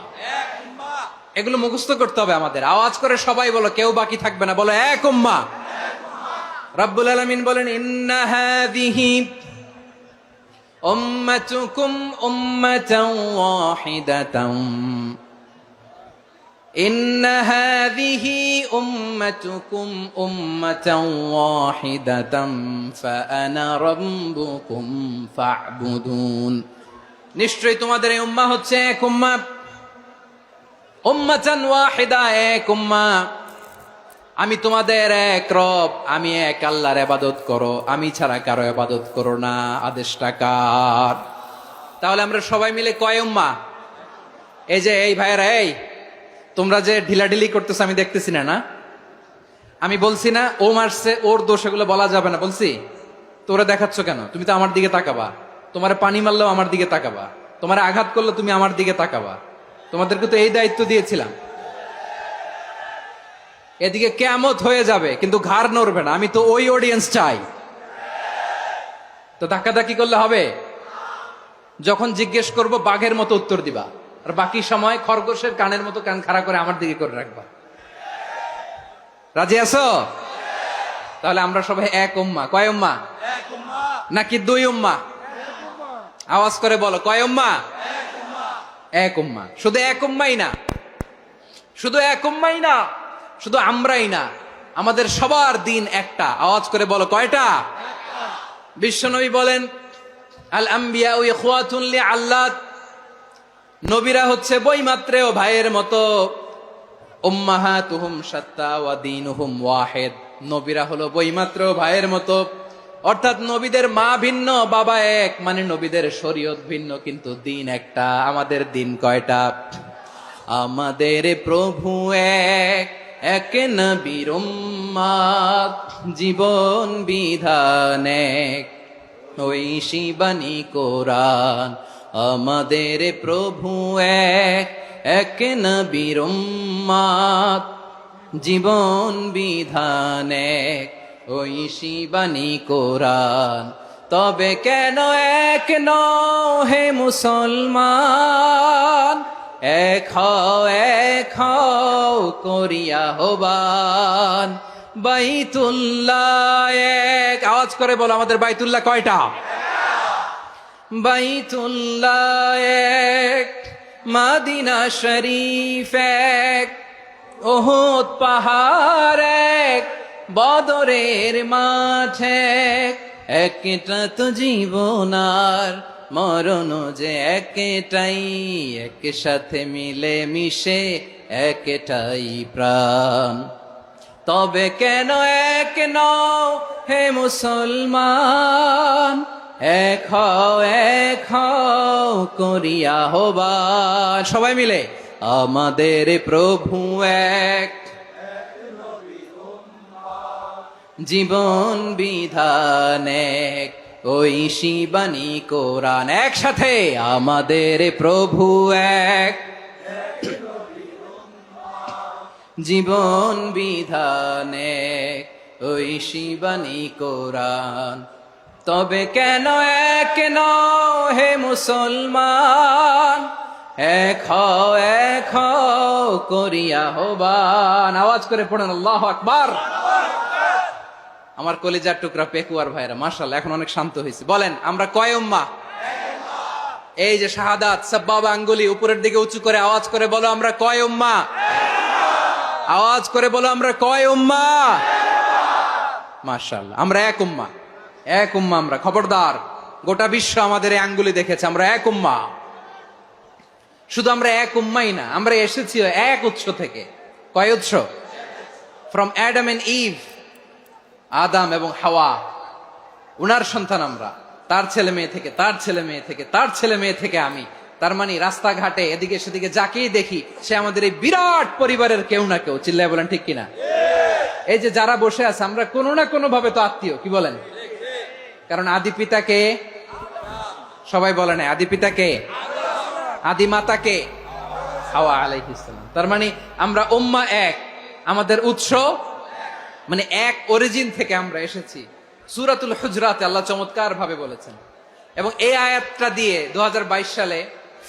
এগুলো মুখস্থ করতে হবে আমাদের। আওয়াজ করে সবাই বলো, কেউ বাকি থাকবে না, বলো এক উম্মাহ। রাব্বুল আলামিন বলেন, ইন্না হাযিহি উম্মাতুকুম উম্মাতান ওয়াহিদাতান, ইন্না হাযিহি উম্মাতুকুম উম্মাতান ওয়াহিদাতান ফাআনা রাব্বুকুম ফা'বুদুন। নিশ্চয়ই তোমাদের এই উম্মাহ হচ্ছে এক উম্মাহ, উম্মাতান ওয়াহিদা, এক উম্মাহ। আমি তোমাদের এক রব, আমি এক আল্লাহর ইবাদত করো, আমি ছাড়া কারো ইবাদত করো না। আদেশটা কার? তাহলে আমরা সবাই মিলে কয় উম্মাহ? এই যে এই ভাইয়েরা, এই তোমরা যে ঢিলাঢিলি করতেছো আমি দেখতেছি না, না আমি বলছি না ও মারছে, ওর দোষ, এগুলো বলা যাবে না বলছি? তোরা দেখাচ্ছ কেন? তুমি তো আমার দিকে তাকাবা। তোমার পানি মারলেও আমার দিকে তাকাবা, তোমার আঘাত করলে তুমি আমার দিকে তাকাবা। তোমাদেরকে তো এই দায়িত্ব দিয়েছিলাম। এদিকে কিয়ামত হয়ে যাবে কিন্তু ঘাড় নড়বে না, আমি তো ওই অডিয়েন্স চাই। তো ধাক্কাধাক্কি করলে হবে? যখন জিজ্ঞেস করব বাঘের মতো উত্তর দিবা, আর বাকি সময় খরগোশের কানের মতো কান খাড়া করে আমার দিকে করে রাখবা। রাজি আছো? তাহলে আমরা সবাই এক উম্মাহ। কয় উম্মাহ? নাকি দুই উম্মাহ? আওয়াজ করে বলো, কয় উম্মাহ? এক উম্মাহ। শুধু এক উম্মাহই না, শুধু এক উম্মাহই না, শুধু আমরাই না, আমাদের সবার দিন একটা। আওয়াজ করে বলো কয়টা? বিশ্বনবী বলেন, আল আম্বিয়া ইখওয়াতুন লিআল্লাত, নবীরা হচ্ছে বৈমাত্রেয় ভাইয়ের মতো। উম্মাহাতুহুম শাত্তা ওয়া দীনুহুম ওয়াহিদ, নবীরা হলো বৈমাত্রেয় ভাইয়ের মতো, অর্থাৎ নবীদের মা ভিন্ন, বাবা এক, মানে নবীদের শরীয়ত ভিন্ন, কিন্তু দিন একটা। আমাদের দিন কয়টা? আমাদের প্রভু এক, এক নবীর উম্মত, জীবন বিধান এক, ওই শিবানী কোরআন। আমাদের প্রভু এক, এক নবীর উম্মত, জীবন বিধান এক, ওই শিবানী কোরআন। তবে কেন এক নও হে মুসলমান, এক হও করিয়া হবান। বাইতুল্লাহ এক, আওয়াজ করে বলো আমাদের বাইতুল্লাহ কয়টা? বাইতুল্লাহ এক, মদিনা শরীফ এক, উহুদ পাহাড় এক, বদরের মাঠ এক। একটা তো জীবন আর মরণ যে একটাই, এক সাথে মিলে মিশে একটাই প্রাণ। তবে কেন এক নও হে মুসলমান, এক হও করিয়া হবান। সবাই মিলে আমাদের প্রভু এক, জীবন বিধান এক, ওই শিবানী কোরআন। একসাথে আমাদের প্রভু এক, জীবন বিধান এক, ওই শিবানী কোরআন। তবে কেন এক নও হে মুসলমান, এক হও করিয়া হবান। আওয়াজ করে পড়েন আল্লাহু আকবার। আমার কলিজার টুকরা পেকুয়ার ভাইরা মাশাআল্লাহ এখন অনেক শান্ত হয়েছে। বলেন আমরা কয় উম্মাহ? এই যে শাহাদাত সাব্বাবা আঙ্গুলি উপরের দিকে উঁচু করে আওয়াজ করে বলো আমরা কয় উম্মাহ? আওয়াজ করে বলো আমরা কয় উম্মাহ? মাশাআল্লাহ আমরা এক উম্মাহ, এক উম্মাহ আমরা। খবরদার, গোটা বিশ্ব আমাদের এই আঙ্গুলি দেখেছে, আমরা এক উম্মাহ। শুধু আমরা এক উম্মাই না, আমরা এসেছি এক উৎস থেকে। কয় উৎস? ফ্রম অ্যাডাম এন্ড ইভ, আদাম এবং হাওয়া, উনার সন্তান আমরা। তার ছেলে মেয়ে থেকে, তার ছেলে মেয়ে থেকে, তার ছেলে মেয়ে থেকে আমি। তার মানে রাস্তাঘাটে এদিকে সেদিকে যাকেই দেখি সে আমাদের এই বিরাট পরিবারের কেউ না কেউ। চিল্লায় বলেন ঠিক কিনা? এই যে যারা বসে আছে আমরা কোনো না কোনো ভাবে তো আত্মীয়, কি বলেন? কারণ আদি পিতাকে সবাই বলে না, আদি পিতাকে, আদি মাতাকে হাওয়া আলাইহিস সালাম। তার মানে আমরা উম্মাহ এক, আমাদের উৎস মানে এক অরিজিন থেকে আমরা এসেছি। সূরাতুল হুজরাতে আল্লাহ চমৎকার ভাবে বলেছেন। এবং এই আয়াতটা দিয়ে 2022 সালে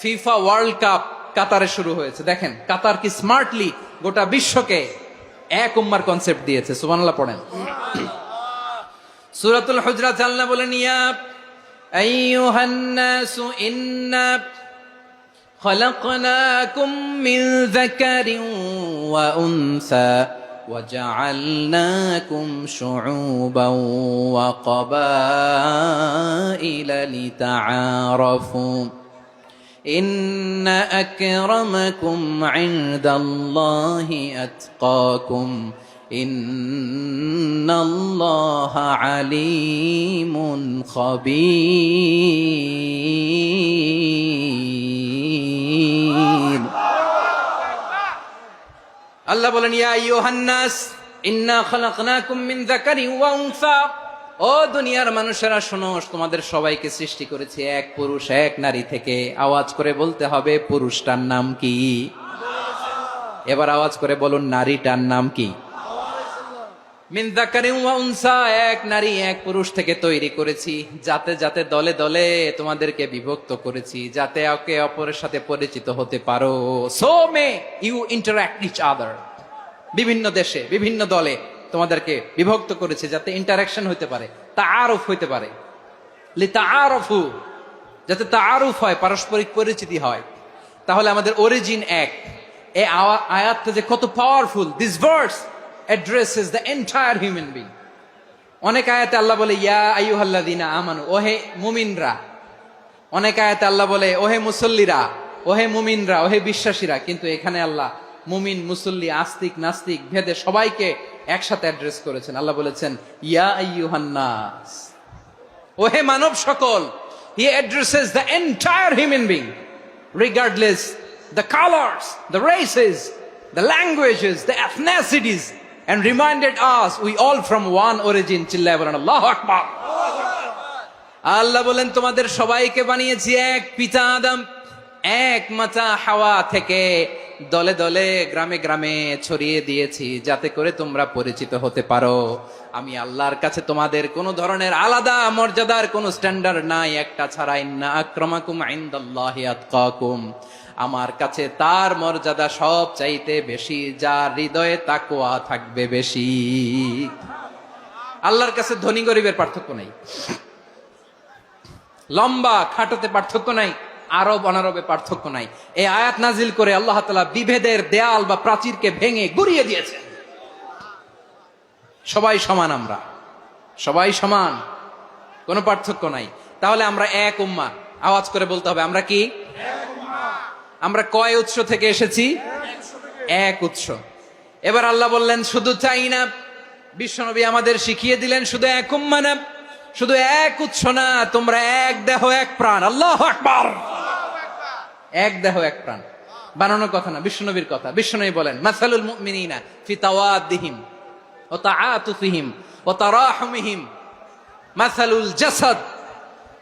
ফিফা ওয়ার্ল্ড কাপ কাতারে শুরু হয়েছে। দেখেন কাতার কি স্মার্টলি গোটা বিশ্বকে এক উম্মার কনসেপ্ট দিয়েছে। সুবহানাল্লাহ পড়েন। সূরাতুল হুজরাত আল্লাহ বলেন, ইয়া আইয়ুহান নাসু ইন্না খলাকনাকুম মিন যাকারিন ওয়া উনসা وجعلناكم شعوبا وقبائل لتعارفوا إن أكرمكم عند الله أتقاكم إن الله عليم خبير। আল্লাহ বলেন, ইয়া আইয়ুহান নাস ইন্না খালাকনাকুম মিন যাকারিন ওয়া উনসা, ও দুনিয়ার মানুষেরা শোনো, তোমাদের সবাইকে সৃষ্টি করেছি এক পুরুষ এক নারী থেকে। আওয়াজ করে বলতে হবে পুরুষটার নাম কি? এবার আওয়াজ করে বলুন নারীটার নাম কি? মিন যাকারিন ওয়া উনসা, এক নারী এক পুরুষ থেকে তৈরি করেছি। যাতে যাতে দলে দলে তোমাদেরকে বিভক্ত করেছি, যাতে একে অপরের সাথে পরিচিত হতে পারো। So may you interact each other. বিভিন্ন দেশে বিভিন্ন দলে তোমাদেরকে বিভক্ত করেছে যাতে ইন্টারাকশন হতে পারে, তাআরুফ হতে পারে। লিতাআরফু, যাতে তাআরুফ হয়, পারস্পরিক পরিচিতি হয়। তাহলে আমাদের অরিজিন এক। এই আয়াতটা যে কত powerful. This verse addresses the entire human being. অনেক আয়াতে আল্লাহ বলে ইয়া আইয়ুহাল্লাযীনা আমানু, ওহে মুমিনরা। অনেক আয়াতে আল্লাহ বলে ওহে মুসল্লিরা, ওহে মুমিনরা, ওহে বিশ্বাসীরা। কিন্তু এখানে আল্লাহ মুমিন মুসল্লি আস্তিক নাস্তিক ভেদে সবাইকে একসাথে অ্যাড্রেস করেছেন। আল্লাহ বলেছেন ইয়া আইয়ুহান নাস, ওহে মানব সকল, he addresses the entire human being regardless the colors, the races, the languages, the ethnicities, and reminded us we all from one origin. চিল্লায় বলেন আল্লাহু আকবার। আল্লাহ বলেন তোমাদের সবাইকে বানিয়েছি এক পিতা আদম, এক মাতা হাওয়া থেকে, দলে দলে গ্রামে গ্রামে ছড়িয়ে দিয়েছি যাতে করে তোমরা পরিচিত হতে পারো। আমি আল্লাহর কাছে তোমাদের কোনো ধরনের আলাদা মর্যাদার কোনো স্ট্যান্ডার্ড নাই একটা ছাড়া। ইন্না আক্রামাকুম ইনদাল্লাহি আতকাকুম, আমার কাছে তার মর্যাদা সব চাইতে বেশি যার হৃদয়ে তাকওয়া থাকবে বেশি। আল্লাহর কাছে ধনী গরিবের পার্থক্য নাই, লম্বা খাটোতে পার্থক্য নাই, আরব অনারবে পার্থক্য নাই। এই আয়াত নাজিল করে আল্লাহ তাআলা বিভেদের দেয়াল বা প্রাচীরকে ভেঙে গুড়িয়ে দিয়েছেন। সবাই সমান, আমরা সবাই সমান, কোনো পার্থক্য নাই। তাহলে আমরা এক উম্মাহ, আওয়াজ করে বলতে হবে আমরা কি? আমরা কয় উৎস থেকে এসেছি? এক উৎস। এবার আল্লাহ বললেন শুধু চাই না, বিশ্বনবী আমাদের শিখিয়ে দিলেন শুধু এক উম্মাহ না, শুধু এক উৎস না, তোমরা এক দেহ এক প্রাণ। আল্লাহু আকবার। এক দেহ এক প্রাণ বানানোর কথা না, বিশ্বনবীর কথা। বিশ্বনবী বলেন মাসালুল মুমিনিনা ফি তাওয়াদ্দিহিম ওয়া তাআতুফিহিম ওয়া তারাহুমিহিম মাসালুল জাসাদ।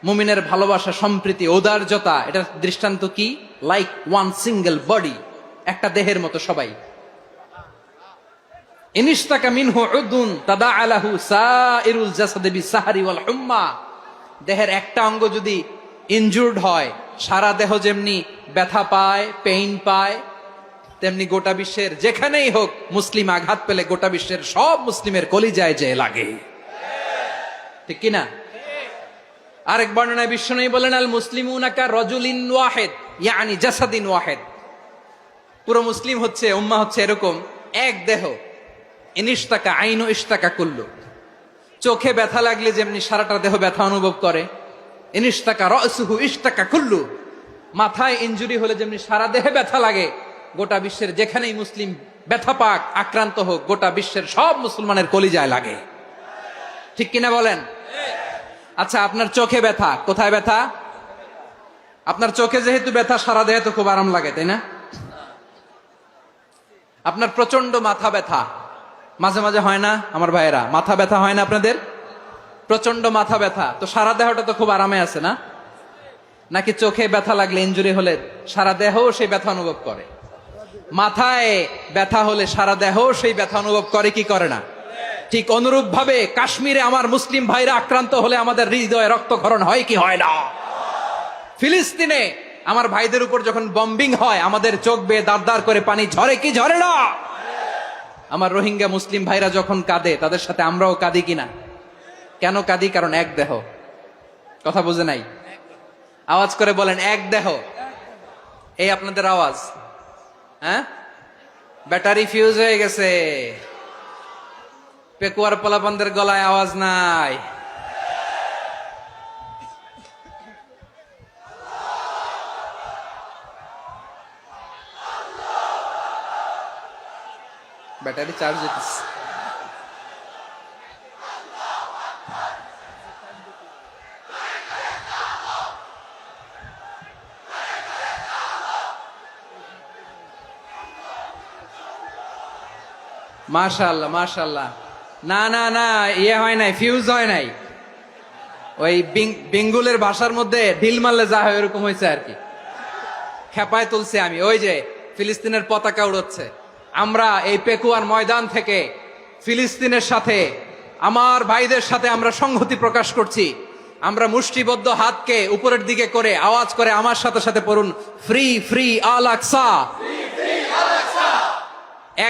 মুমিনের ভালোবাসা, সম্প্রীতি, ঔদার্যতা, এটার দৃষ্টান্ত কি? লাইক ওয়ান সিঙ্গেল বডি, একটা দেহের মতো সবাই। ইনিশতাকা মিনহু উদুন তাদাআ লাহু সাইরুল জাসাদি বিসাহরি ওয়াল হুম্মা। দেহের একটা অঙ্গ যদি ইনজুর্ড হয়, সারা দেহ যেমনি ব্যথা পায়, পেইন পায়, তেমনি গোটা বিশ্বের যেখানেই হোক মুসলিম আঘাত পেলে গোটা বিশ্বের সব মুসলিমের কলিজায় যে লাগে, ঠিক কিনা? আরেক বর্ণনায় বিশ্বনবী বলেন আল মুসলিমুনা কা রাজুলিন ওয়াহিদ ইয়ানি জাসাদিন ওয়াহিদ। পুরো মুসলিম হচ্ছে, উম্মাহ হচ্ছে এরকম এক দেহ। ইনিশতাকা আইনু ইশতাকা কুল্লু। চোখে ব্যথা লাগলে যেমনি সারাটা দেহ ব্যথা অনুভব করে, ইনিশতাকা রাসুহু ইশতাকা কুল্লু। মাথায় ইনজুরি হলে যেমনি সারা দেহে ব্যথা লাগে, গোটা বিশ্বের যেখানেই মুসলিম ব্যথা পাক, আক্রান্ত হোক, গোটা বিশ্বের সব মুসলমানের কলিজায় লাগে, ঠিক কিনা বলেন? আচ্ছা, আপনার চোখে ব্যথা, কোথায় ব্যথা? আপনার চোখে যেহেতু ব্যথা, সারা দেহে তো খুব আরাম লাগে, তাই না? আপনার প্রচন্ড মাথা ব্যথা মাঝে মাঝে হয় না আমার ভাইয়েরা? মাথা ব্যথা হয় না আপনাদের? প্রচন্ড মাথা ব্যথা, তো সারা দেহটা তো খুব আরামে আছে না? নাকি চোখে ব্যথা লাগলে, ইনজুরি হলে সারা দেহ সেই ব্যথা অনুভব করে? মাথায় ব্যথা হলে সারা দেহ সেই ব্যথা অনুভব করে কি করে না? ঠিক অনুরূপ ভাবে কাশ্মীরে আমার মুসলিম ভাইরা আক্রান্ত হলে আমাদের হৃদয়ে রক্তক্ষরণ হয় কি হয় না? ফিলিস্তিনে আমার ভাইদের উপর যখন বম্বিং হয়, আমাদের চোখ বেয়ে দাঁড় দাঁড় করে পানি ঝরে কি ঝরে না? আমার রোহিঙ্গা মুসলিম ভাইরা যখন কাঁদে, তাদের সাথে আমরাও কাঁদি কিনা? কেন কাঁদি? কারণ এক দেহ। কথা বুঝে নাই? আওয়াজ করে বলেন এক দেহ। এই আপনাদের আওয়াজ, হ্যাঁ? ব্যাটারি ফিউজ হয়ে গেছে, পেকুয়ার পোলাপানদের গলায় আওয়াজ নাই। ব্যাটারি চার্জ হইতেছে। মাশাআল্লাহ মাশাআল্লাহ। না না না, ইয়ে হয় নাই, ফিউজ হয় নাই। ওই বেঙ্গুলের ভাষার মধ্যে ঢিল মারলে যা হয় এরকম হয়েছে আর কি। খেপায় তুলছে আমি। ওই যে ফিলিস্তিনের পতাকা উড়ছে, আমরা এই পেকুয়ার ময়দান থেকে ফিলিস্তিনের সাথে, আমার ভাইদের সাথে আমরা সংহতি প্রকাশ করছি। আমরা মুষ্টিবদ্ধ হাতকে উপরের দিকে করে আওয়াজ করে আমার সাথে সাথে পড়ুন, ফ্রি ফ্রি আল আকসা।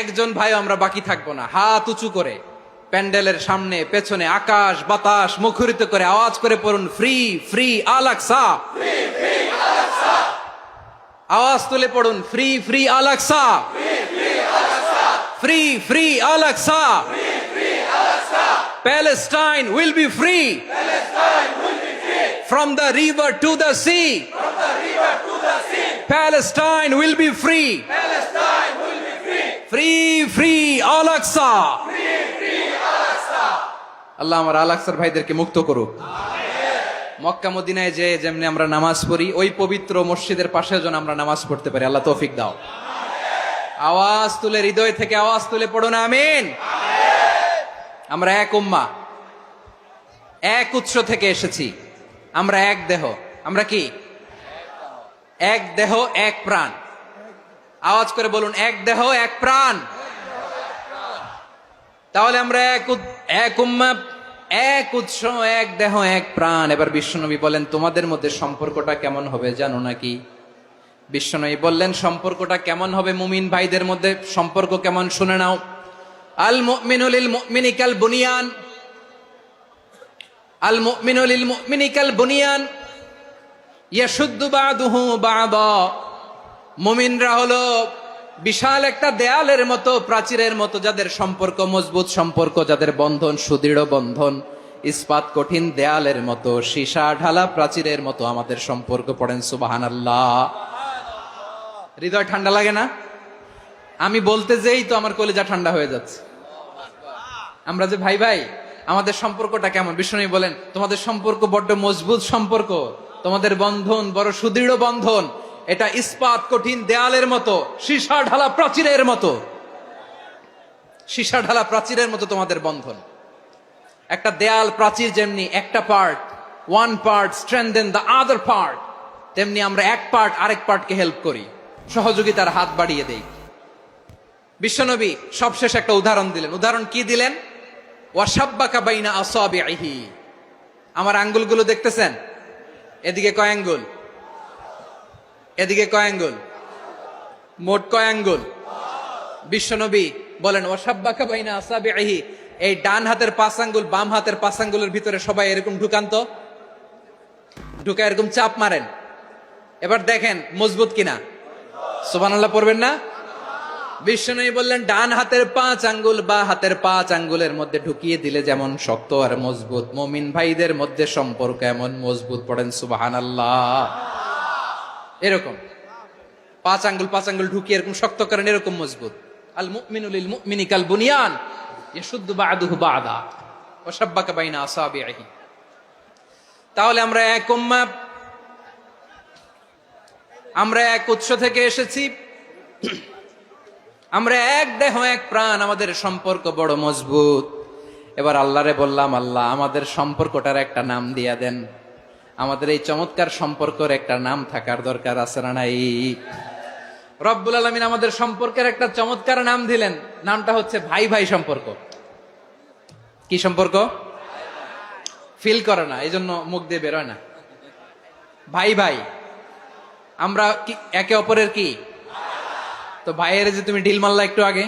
একজন ভাই আমরা বাকি থাকবো না। হাত উঁচু করে প্যান্ডেলের সামনে পেছনে আকাশ বাতাস মুখরিত করে আওয়াজ করে পড়ুন, ফ্রি ফ্রি আল আকসা। আওয়াজ তুলে পড়ুন, free free Al Aqsa, free free Al Aqsa. Palestine will be free from the river to the sea. Palestine will be free. Free free Al Aqsa. আল্লাহ আমার আল আকসার ভাইদেরকে মুক্ত করুক। মক্কা মদিনায় যে যেমনি আমরা নামাজ পড়ি, ওই পবিত্র মসজিদের পাশে যেন আমরা নামাজ পড়তে পারি। আল্লাহ তৌফিক দাও। আওয়াজ তুলে, হৃদয় থেকে আওয়াজ তুলে পড়ো না আমিন। আমরা এক উম্মাহ, এক উৎস থেকে এসেছি। আমরা এক দেহ। আমরা কি? এক দেহ এক প্রাণ। আওয়াজ করে বলুন, এক দেহ এক প্রাণ। তাহলে আমরা এক উম্মাহ, এক উৎস, এক দেহ এক প্রাণ। এবার বিশ্বনবী বলেন, তোমাদের মধ্যে সম্পর্কটা কেমন হবে জানো নাকি? বিশ্বনবী বললেন, সম্পর্কটা কেমন হবে? মুমিন ভাইদের মধ্যে সম্পর্ক কেমন শুনে নাও। আল মুমিনু লিল মুমিনি কাল বুনিয়ান, আল মুমিনু লিল মুমিনি কাল বুনিয়ান ইয়াশুদ্দু বা'দুহু বা'দা। মুমিনরা হলো বিশাল একটা দেয়ালের মতো, প্রাচীরের মতো, যাদের সম্পর্ক মজবুত সম্পর্ক, যাদের বন্ধন সুদৃঢ় বন্ধন, ইস্পাত কঠিন দেয়ালের মতো, সীসা ঢালা প্রাচীরের মতো আমাদের সম্পর্ক। পড়েন সুবহানাল্লাহ। হৃদয় ঠান্ডা লাগে না? আমি বলতে যেই তো আমার কলিজা ঠান্ডা হয়ে যাচ্ছে। আমরা যে ভাই ভাই, আমাদের সম্পর্কটা কেমন? বিষ্ণু বলেন, তোমাদের সম্পর্ক বড্ড মজবুত সম্পর্ক, তোমাদের বন্ধন বড় সুদৃঢ় বন্ধন, এটা ইস্পাত কঠিন দেয়ালের মতো, সীসা ঢালা প্রাচীরের মতো, সীসা ঢালা প্রাচীরের মতো তোমাদের বন্ধন। একটা দেয়াল প্রাচীর যেমনি একটা part, one part strengthen the other part, তেমনি আমরা এক পার্ট আরেক পার্টকে হেল্প করি, সহযোগিতার হাত বাড়িয়ে দেই। বিশ্বনবী সবশেষ একটা উদাহরণ দিলেন। উদাহরণ কি দিলেন? ওয়াসাব্বাকা বাইনা আসাবিহি। আমার আঙ্গুলগুলো দেখতেছেন? এদিকে কয় আঙ্গুল? এদিকে কয় আঙ্গুল? মোট কয় আঙ্গুল? বিশ্বনবী বলেন, ওয়াসাব্বাকা বাইনা আসাবিহি। এই ডান হাতের 5 আঙ্গুল বাম হাতের 5 আঙ্গুলের ভিতরে সবাই এরকম ঢুকান তো, ঢুকা এরকম চাপ মারেন। এবার দেখেন মজবুত কিনা। সুবহানাল্লাহ পড়বেন না? বিশ্বনবী বললেন, ডান হাতের 5 আঙ্গুল বা হাতের 5 আঙ্গুলের মধ্যে ঢুকিয়ে দিলে যেমন শক্ত আর মজবুত, মুমিন ভাইদের মধ্যে সম্পর্ক এমন মজবুত। পড়েন সুবহানাল্লাহ। এরকম 5 আঙ্গুল ঢুকিয়ে এরকম শক্ত করেন, এরকম মজবুত। আল মুমিনু লিল মুমিনি কাল বুনিয়ান ইয়াশুদ্দু বা'দুহু বা'দা ওয়া শাব্বাকা বাইনা আসাবিহি। তাহলে আমরা এক উম্মাহ, আমরা এক উৎস থেকে এসেছি, আমরা এক দেহ এক প্রাণ, আমাদের সম্পর্ক বড় মজবুত। এবার আল্লাহরে বললাম, আল্লাহ আমাদের সম্পর্কটার একটা নাম দিয়া দেন। আমাদের এই চমৎকার সম্পর্কের একটা নাম থাকার দরকার আছে না নাই? রব্বুল আলামিন আমাদের সম্পর্কের একটা চমৎকার নাম দিলেন। নামটা হচ্ছে ভাই ভাই সম্পর্ক। কি সম্পর্ক? ফিল করে না, এই জন্য মুখ দিয়ে বেরোয় না। ভাই ভাই, আমরা একে অপরের কি? তো ভাইয়ের যে তুমি ঢিল মারলা একটু আগে,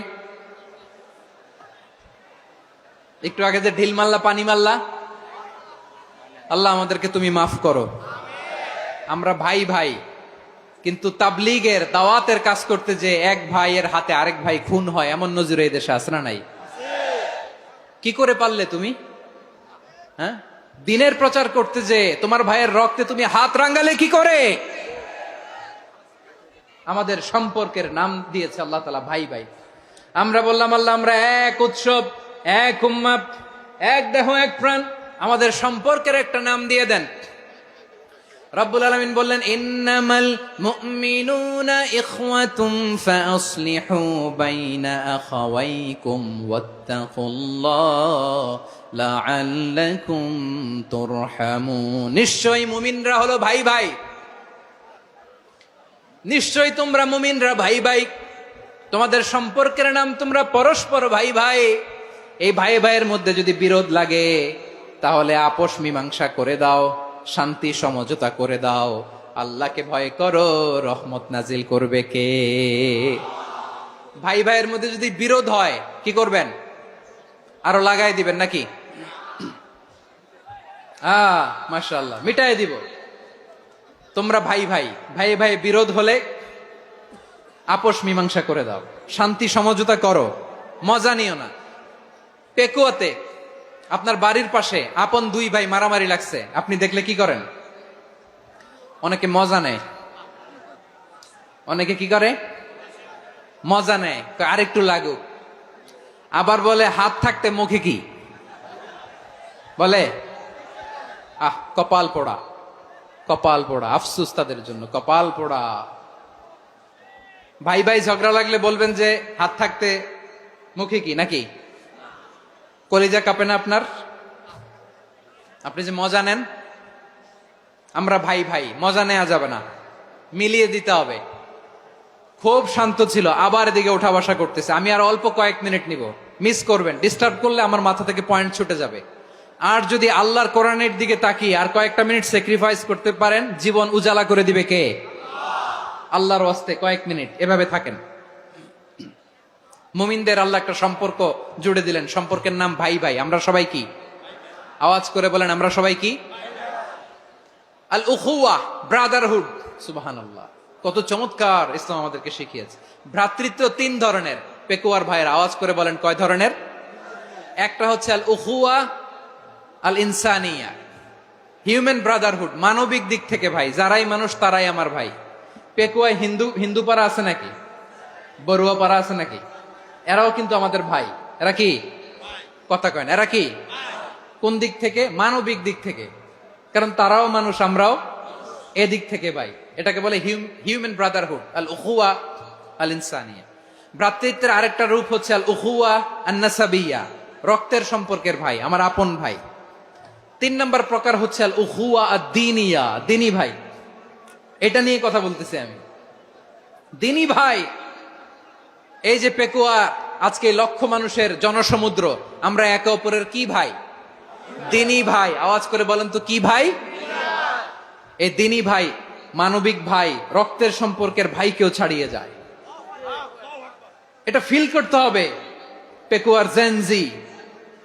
যে ঢিল মারলা, পানি মারলা, আল্লাহ আমাদেরকে তুমি মাফ করো। আমরা ভাই ভাই, কিন্তু তাবলীগের দাওয়াতের কাজ করতে যে এক ভাইয়ের হাতে আরেক ভাই খুন হয়, এমন নজির এই দেশে আছে না নাই? কি করে পারলে তুমি? হ্যাঁ, দিনের প্রচার করতে যে তোমার ভাইয়ের রক্তে তুমি হাত রাঙ্গালে কি করে? আমাদের সম্পর্কের নাম দিয়েছে আল্লাহ তাআলা ভাই ভাই। আমরা বললাম, আল্লাহ আমরা এক উৎসব, এক উম্মাহ, এক দেহ এক প্রাণ, আমাদের সম্পর্কের একটা নাম দিয়ে দেন। রব্বুল আলামিন বললেন, ইন্নামাল মুমিনুনা ইখওয়াতুম ফাসলিহু বাইনা আখাওয়াইকুম ওয়াত্তাকুল্লাহ লাআল্লাকুম তুরহামুন। নিশ্চয়ই মুমিনরা হলো ভাই ভাই, নিশ্চয়ই তোমরা মুমিনরা ভাই ভাই, তোমাদের সম্পর্কের নাম তোমরা পরস্পর ভাই ভাই। এই ভাই ভাইয়ের মধ্যে যদি বিরোধ লাগে, তাহলে আপোষ মীমাংসা করে দাও, শান্তি সমঝোতা করে দাও। আল্লাহকে ভয় করো, রহমত নাজিল করবে কে? ভাই ভাইয়ের মধ্যে যদি বিরোধ হয় কি করবেন? আরো লাগাই দিবেন নাকি? মাশাআল্লাহ, মিটাই দিব। তোমরা ভাই ভাই, ভাই ভাই বিরোধ হলে আপোষ মীমাংসা করে দাও, শান্তি সমঝোতা করো, মজা নিও না। পেকুয়াতে আপনার বাড়ির পাশে আপন 2 ভাই মারামারি লাগছে, আপনি দেখলে কি করেন? অনেকে মজা নেয়। অনেকে কি করে? মজা নেয়, আরেকটু লাগুক। আবার বলে হাত থাকতে মুখে কি বলে? কপাল পোড়া, কপাল পোড়া, আফসুস তাদের জন্য, কপাল পোড়া। ভাই ভাই ঝগড়া লাগলে বলবেন যে হাত থাকতে মুখে কি নাকি? কলিজা কাঁপে না আপনার? আপনি যে মজা নেন, আমরা ভাই ভাই, মজা নেওয়া যাবে না, মিলিয়ে দিতে হবে। খুব শান্ত ছিল, আবার এদিকে উঠা বসা করতেছে, আমি আর অল্প কয়েক মিনিট নিব, মিস করবেন, ডিস্টার্ব করলে আমার মাথা থেকে পয়েন্ট ছুটে যাবে। আর যদি আল্লাহর কোরআনের দিকে তাকিয়ে আর কয়েকটা মিনিট স্যাক্রিফাইস করতে পারেন, জীবন উজালা করে দিবে কে? আল্লাহর ওয়াস্তে কয়েক মিনিট এভাবে থাকেন। মুমিনদের আল্লাহ একটা সম্পর্ক জুড়ে দিলেন, সম্পর্কের নাম ভাই ভাই। আমরা সবাই কি? আওয়াজ করে বলেন, আমরা সবাই কি? আল উখুয়া, ব্রাদারহুড। সুবহানাল্লাহ, কত চমৎকার ইসলাম আমাদেরকে শিখিয়েছে। ভ্রাতৃত্ব তিন ধরনের। পেকুয়ার ভাইয়ের আওয়াজ করে বলেন, কয় ধরনের? একটা হচ্ছে আল উখুয়া আল ইনসানিয়া, হিউম্যান ব্রাদারহুড, মানবিক দিক থেকে ভাই, যারাই মানুষ তারাই আমার ভাই। পেকুয়ায় হিন্দু পাড়া আছে নাকি? বড়ুয়া পাড়া আছে নাকি? এরাও কিন্তু আমাদের ভাই। এরা কি? কথা কয় না, এরা কি? কোন দিক থেকে? মানবিক দিক থেকে, কারণ তারাও মানুষ, আমরাও এদিক থেকে ভাই। এটাকে বলে হিউম্যান ব্রাদারহুড, আল উখুয়া আল ইনসানিয়া। ভ্রাতৃত্বের আরেকটা রূপ হচ্ছে আল উখুয়া আন নাসাবিয়া, রক্তের সম্পর্কের ভাই, আমার আপন ভাই। তিন নম্বর প্রকার হচ্ছে আল উখুয়া আদ দীনিয়া, দিনী ভাই। এটা নিয়ে কথা বলতেছি আমি, দিনী ভাই। এই যে পেকুয়া, আজকে লক্ষ মানুষের জনসমুদ্র, আমরা একে অপরের কি ভাই? দিনী ভাই। আওয়াজ করে বলেন তো, কি ভাই? এই দিনী ভাই, মানবিক ভাই, রক্তের সম্পর্কের ভাই কেউ ছাড়িয়ে যায়, এটা ফিল করতে হবে। পেকুয়ার জেনজি,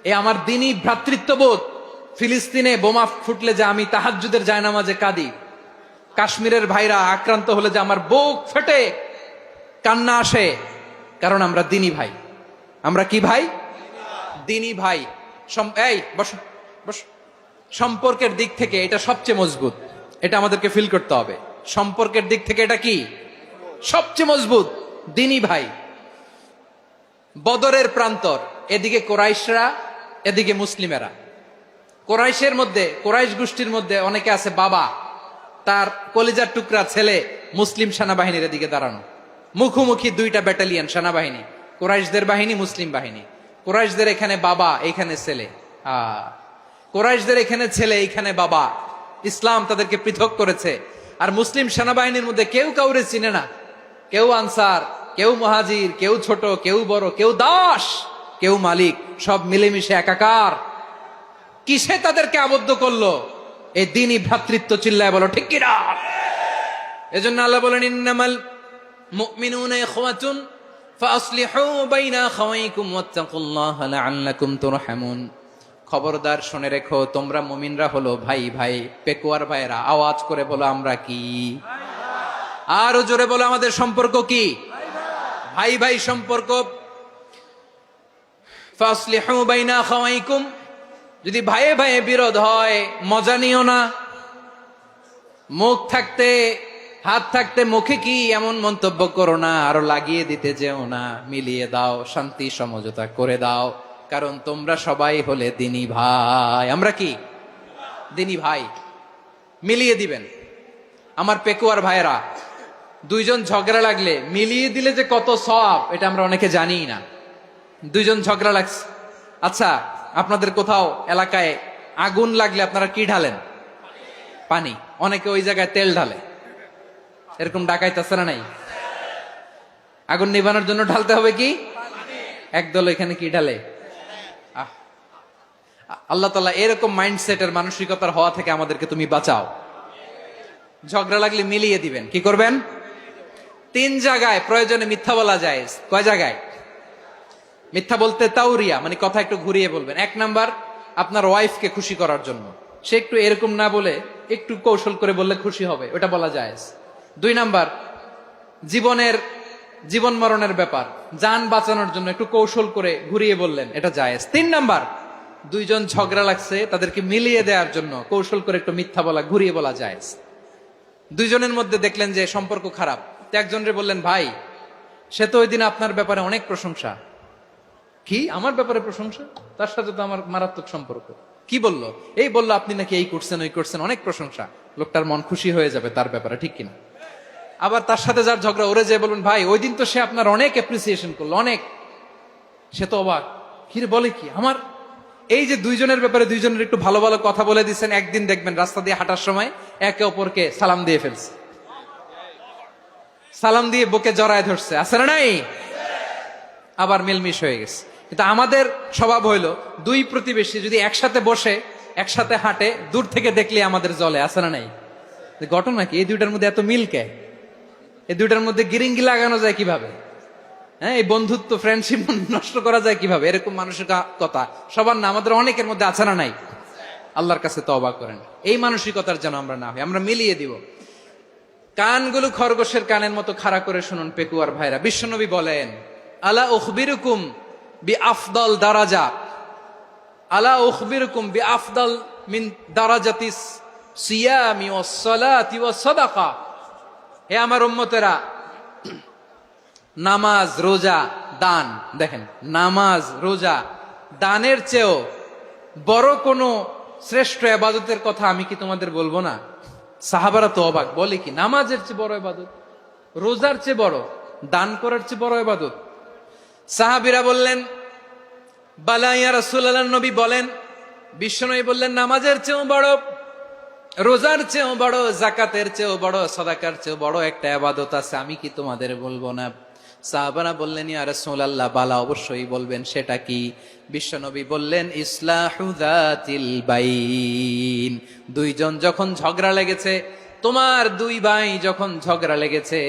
এ আমার দিনী ভ্রাতৃত্ববোধ। ফিলিস্তিনে বোমা ফুটলে যে আমি তাহাজ্জুদের জায়নামাজে কাঁদি, কাশ্মীরের ভাইরা আক্রান্ত হলে যে আমার বুক ফেটে কান্না আসে, কারণ আমরা দিনী ভাই। আমরা কি ভাই? দিনী ভাই। এই বসো বসো। সম্পর্কের দিক থেকে এটা সবচেয়ে মজবুত, এটা আমাদেরকে ফিল করতে হবে। সম্পর্কের দিক থেকে এটা কি? সবচেয়ে মজবুত, দিনী ভাই। বদরের প্রান্তর, এদিকে কোরাইশরা, এদিকে মুসলিমেরা। কোরাইশের মধ্যে, কোরাইশ গোষ্ঠীর মধ্যে অনেকে আছে বাবা, তার কলিজার টুকরা ছেলে মুসলিম সেনাবাহিনীর এদিকে দাঁড়ানো, মুখোমুখি দুইটা ব্যাটালিয়ন সেনাবাহিনী, কোরাইশদের বাহিনী, মুসলিম বাহিনী। কোরাইশদের এখানে বাবা, এইখানে ছেলে। কোরাইশদের এখানে ছেলে, এইখানে বাবা। ইসলাম তাদেরকে পৃথক করেছে। আর মুসলিম সেনাবাহিনীর মধ্যে কেউ কাউরে চিনে না, কেউ আনসার, কেউ মুহাজির, কেউ ছোট, কেউ বড়, কেউ দাস, কেউ মালিক, সব মিলেমিশে একাকার। কিসে তাদেরকে আবদ্ধ করলো? এই দিনই ভ্রাতৃত্ব। চিল্লায় বলো ঠিক কিনা? এজন্য আল্লাহ বলেন, ইন্নামাল মুমিনুনা ইখওয়াতুন ফাসলিহু বাইনা আখাওয়াইকুম ওয়াত্তাকুল্লাহা লাআল্লাকুম তুরহামুন। খবরদার শুনে রেখো, তোমরা মুমিনরা হলো ভাই ভাই। পেকুয়ার ভাইরা আওয়াজ করে বলো, আমরা কি? আরো জোরে বলো, আমাদের সম্পর্ক কি? ভাই ভাই সম্পর্ক। ফাসলিহু বাইনা আখাওয়াইকুম, যদি ভাইয়ে ভাইয়ে বিরোধ হয় মজা নিও না। মুখ থাকতে, হাত থাকতে মুখে কি এমন মন্তব্য করো না, আরো লাগিয়ে দিতে যেও না। মিলিয়ে দাও, শান্তি সমঝোতা করে দাও, কারণ তোমরা সবাই হলে দিনী ভাই। আমরা কি? দিনী ভাই। মিলিয়ে দিবেন। আমার পেকুয়ার ভাইরা, দুইজন ঝগড়া লাগলে মিলিয়ে দিলে যে কত সওয়াব, এটা আমরা অনেকে জানি না। দুইজন ঝগড়া লাগছে, আচ্ছা আপনাদের কোথাও এলাকায় আগুন লাগলে আপনারা কি ঢালেন? পানি। অনেকে ওই জায়গায় তেল ঢালে, এরকম ডাকাইতে আছে না নাই? আগুন নিভানোর জন্য ঢালতে হবে কি? একদল এখানে কি ঢালে? আল্লাহ তাআলা এরকম মাইন্ডসেটের, মানসিকতার হওয়া থেকে আমাদেরকে তুমি বাঁচাও। ঝগড়া লাগলে মিলিয়ে দিবেন। কি করবেন? তিন জায়গায় প্রয়োজনে মিথ্যা বলা যায়। কয় জায়গায় মিথ্যা বলতে? তাওরিয়া, মানে কথা একটু ঘুরিয়ে বলবেন। এক নাম্বার, আপনার ওয়াইফকে খুশি করার জন্য, সে একটু এরকম না বলে একটু কৌশল করে বললে খুশি হবে, ওটা বলা যায়। দুই নাম্বার, জীবন মরণের ব্যাপার, জান বাঁচানোর জন্য একটু কৌশল করে ঘুরিয়ে বললেন, এটা জায়েজ। তিন নাম্বার, দুইজন ঝগড়া লাগছে, তাদেরকে মিলিয়ে দেওয়ার জন্য কৌশল করে একটু মিথ্যা বলা, ঘুরিয়ে বলা জায়েজ। দুইজনের মধ্যে দেখলেন যে সম্পর্ক খারাপ, তো একজনরে বললেন, ভাই সে তো ওই দিন আপনার ব্যাপারে অনেক প্রশংসা। কি? আমার ব্যাপারে প্রশংসা? তার সাথে তো আমার মারাত্মক সম্পর্ক। কি বললো? এই বললো আপনি নাকি এই করছেন ওই করছেন, অনেক প্রশংসা। লোকটার মন খুশি হয়ে যাবে তার ব্যাপারে, ঠিক কিনা? আবার তার সাথে যার ঝগড়া, ওরে যে বলবেন ভাই ওই দিন তো সে আপনার অনেক অ্যাপ্রিসিয়েশন করলো, অনেক। সে তো অবাক, কিরে বলে কি আমার? এই যে দুইজনের ব্যাপারে দুইজনের একটু ভালো ভালো কথা বলে দিচ্ছেন, একদিন দেখবেন রাস্তা দিয়ে হাঁটার সময় একে অপরকে সালাম দিয়ে ফেলছে, সালাম দিয়ে বুকে জড়ায় ধরছে, আছে না নাই? আবার মিলমিশ হয়ে গেছে। কিন্তু আমাদের স্বভাব হইলো দুই প্রতিবেশী যদি একসাথে বসে একসাথে হাঁটে, দূর থেকে দেখলে আমাদের জলে, আছে না নাই? ঘটনা কি? এই দুইটার মধ্যে এত মিল কে? এই দুইটার মধ্যে গিরিঙ্গি লাগানো যায় কিভাবে? হ্যাঁ, এই বন্ধুত্ব ফ্রেন্ডশিপ নষ্ট করা যায় কিভাবে? এরকম মানুষের কথা সবার না, আমাদের অনেকের মধ্যে আছে না নাই? আল্লাহর কাছে তওবা করেন এই মানসিকতার যেন আমরা না হই, আমরা মিলিয়ে দিব। কানগুলো খরগোশের কানের মতো খাড়া করে শুনুন পেকুয়ার ভাইরা। বিশ্বনবী বলেন, আলা উখবিরুকুম বি আফদল দারাজা, আলা উখবিরুকুম বি আফদল মিন দারাজাতিস সিয়ামি ওয়াস সালাতি ওয়াস সাদাকা। হে আমার উম্মতেরা, নামাজ, রোজা, দান, দেখেন নামাজ, রোজা, দানের চেয়েও বড় কোনো শ্রেষ্ঠ ইবাদতের কথা আমি কি তোমাদের বলবো না? সাহাবারা তো অবাক, বলে কি নামাজের চেয়ে বড় ইবাদত, রোজার চেয়ে বড়, দান করার চেয়ে বড় ইবাদত? সাহাবীরা বললেন, বালা ইয়া রাসূলুল্লাহ, নবী বলেন। বিশ্বনবী বললেন, নামাজের চেয়েও বড়, রোজার চেয়েও বড়, যাকাতের চেয়েও বড়, সাদাকার চেয়েও বড় একটা ইবাদত আছে, আমি কি তোমাদের বলবো না? সাহাবারা বললেন, ইয়া রাসূলুল্লাহ, বালা, অবশ্যই বলবেন, সেটা কি? বিশ্বনবী বললেন, ইসলাহু যাতিল বাইন। দুইজন যখন ঝগড়া লেগেছে, তোমার দুই ভাই যখন ঝগড়া লেগেছে,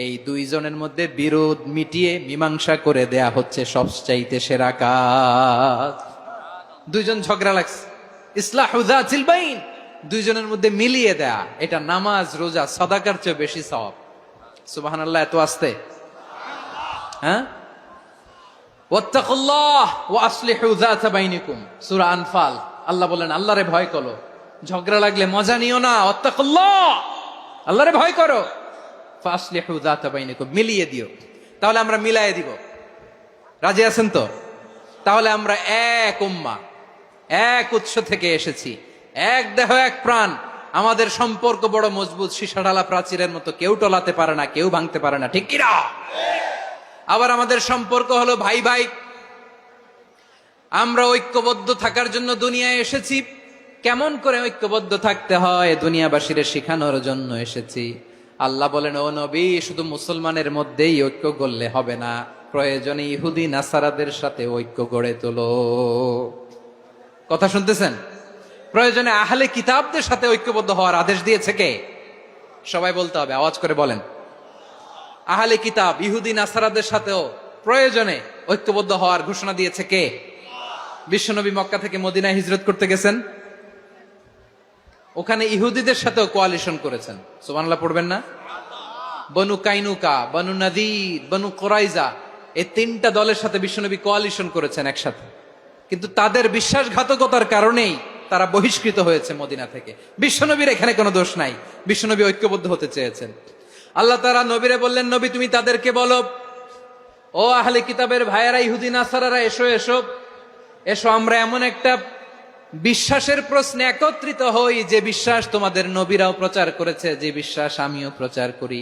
এই দুইজনের মধ্যে বিরোধ মিটিয়ে মীমাংসা করে দেয়া হচ্ছে সবচাইতে সেরা কাজ। দুইজন ঝগড়া লাগছে, ইসলাহু যাতিল বাইন, দুইজনের মধ্যে মিলিয়ে দেয়া, এটা নামাজ, রোজা, সাদাকার চেয়ে বেশি সওয়াব। সুবহানাল্লাহ, এত আসতে, হ্যাঁ? ওয়াত্তাকুল্লাহ ওয়া আসলিহু যাতা বাইনিকুম, সূরা আনফাল। আল্লাহ বলেন, আল্লাহরে ভয় করো, ঝগড়া লাগলে মজা নিও না, ওয়াত্তাকুল্লাহ, আল্লাহরে ভয় করো, ফাসলিহু যাতা বাইনিকুম, মিলিয়ে দিও। তাহলে আমরা মিলায়ে দিব, রাজি আছেন তো? তাহলে আমরা এক উম্মাহ, এক উৎস থেকে এসেছি, এক দেহ এক প্রাণ, আমাদের সম্পর্ক বড় মজবুত, সীসা ঢালা প্রাচীরের মতো, কেউ টলাতে পারে না, কেউ ভাঙতে পারে না, ঠিক কিনা? আবার আমাদের সম্পর্ক হলো ভাই ভাই, আমরা ঐক্যবদ্ধ থাকার জন্য দুনিয়ায় এসেছি। কেমন করে ঐক্যবদ্ধ থাকতে হয় দুনিয়াবাসীর শেখানোর জন্য এসেছি। আল্লাহ বলেন, ও নবী, শুধু মুসলমানের মধ্যেই ঐক্য গড়লে হবে না, প্রয়োজনে ইহুদি নাসারাদের সাথে ঐক্য গড়ে তোলো। কথা শুনতেছেন? প্রয়োজনে আহলে কিতাবদের সাথে ঐক্যবদ্ধ হওয়ার আদেশ দিয়েছে কে? সবাই বলতে হবে, আওয়াজ করে বলেন। আহলে কিতাব ইহুদি নাসারাদের সাথেও প্রয়োজনে ঐক্যবদ্ধ হওয়ার ঘোষণা দিয়েছে কে? বিশ্বনবী মক্কা থেকে মদিনায় হিজরত করতে গেছেন, ওখানে ইহুদিদের সাথেও কোয়ালিশন করেছেন। সুবহানাল্লাহ পড়বেন না? বনু কাইনুকা, বনু নাদির, বনু কুরাইজা, এই তিনটা দলের সাথে বিশ্বনবী কোয়ালিশন করেছেন একসাথে। কিন্তু তাদের বিশ্বাসঘাতকতার কারণেই তারা বহিষ্কৃত হয়েছে মদিনা থেকে। বিশ্বনবীর এখানে কোনো দোষ নাই, বিশ্বনবী ঐক্যবদ্ধ হতে চেয়েছেন। আল্লাহ তাআলা নবীরে বললেন, নবী তুমি তাদেরকে বলো, ও আহলে কিতাবের ভাইয়েরা, ইহুদি নাসারারা, এসো এসো এসো, আমরা এমন একটা বিশ্বাসের প্রশ্নে একত্রিত হই, যে বিশ্বাস তোমাদের নবীরাও প্রচার করেছে, যে বিশ্বাস আমিও প্রচার করি,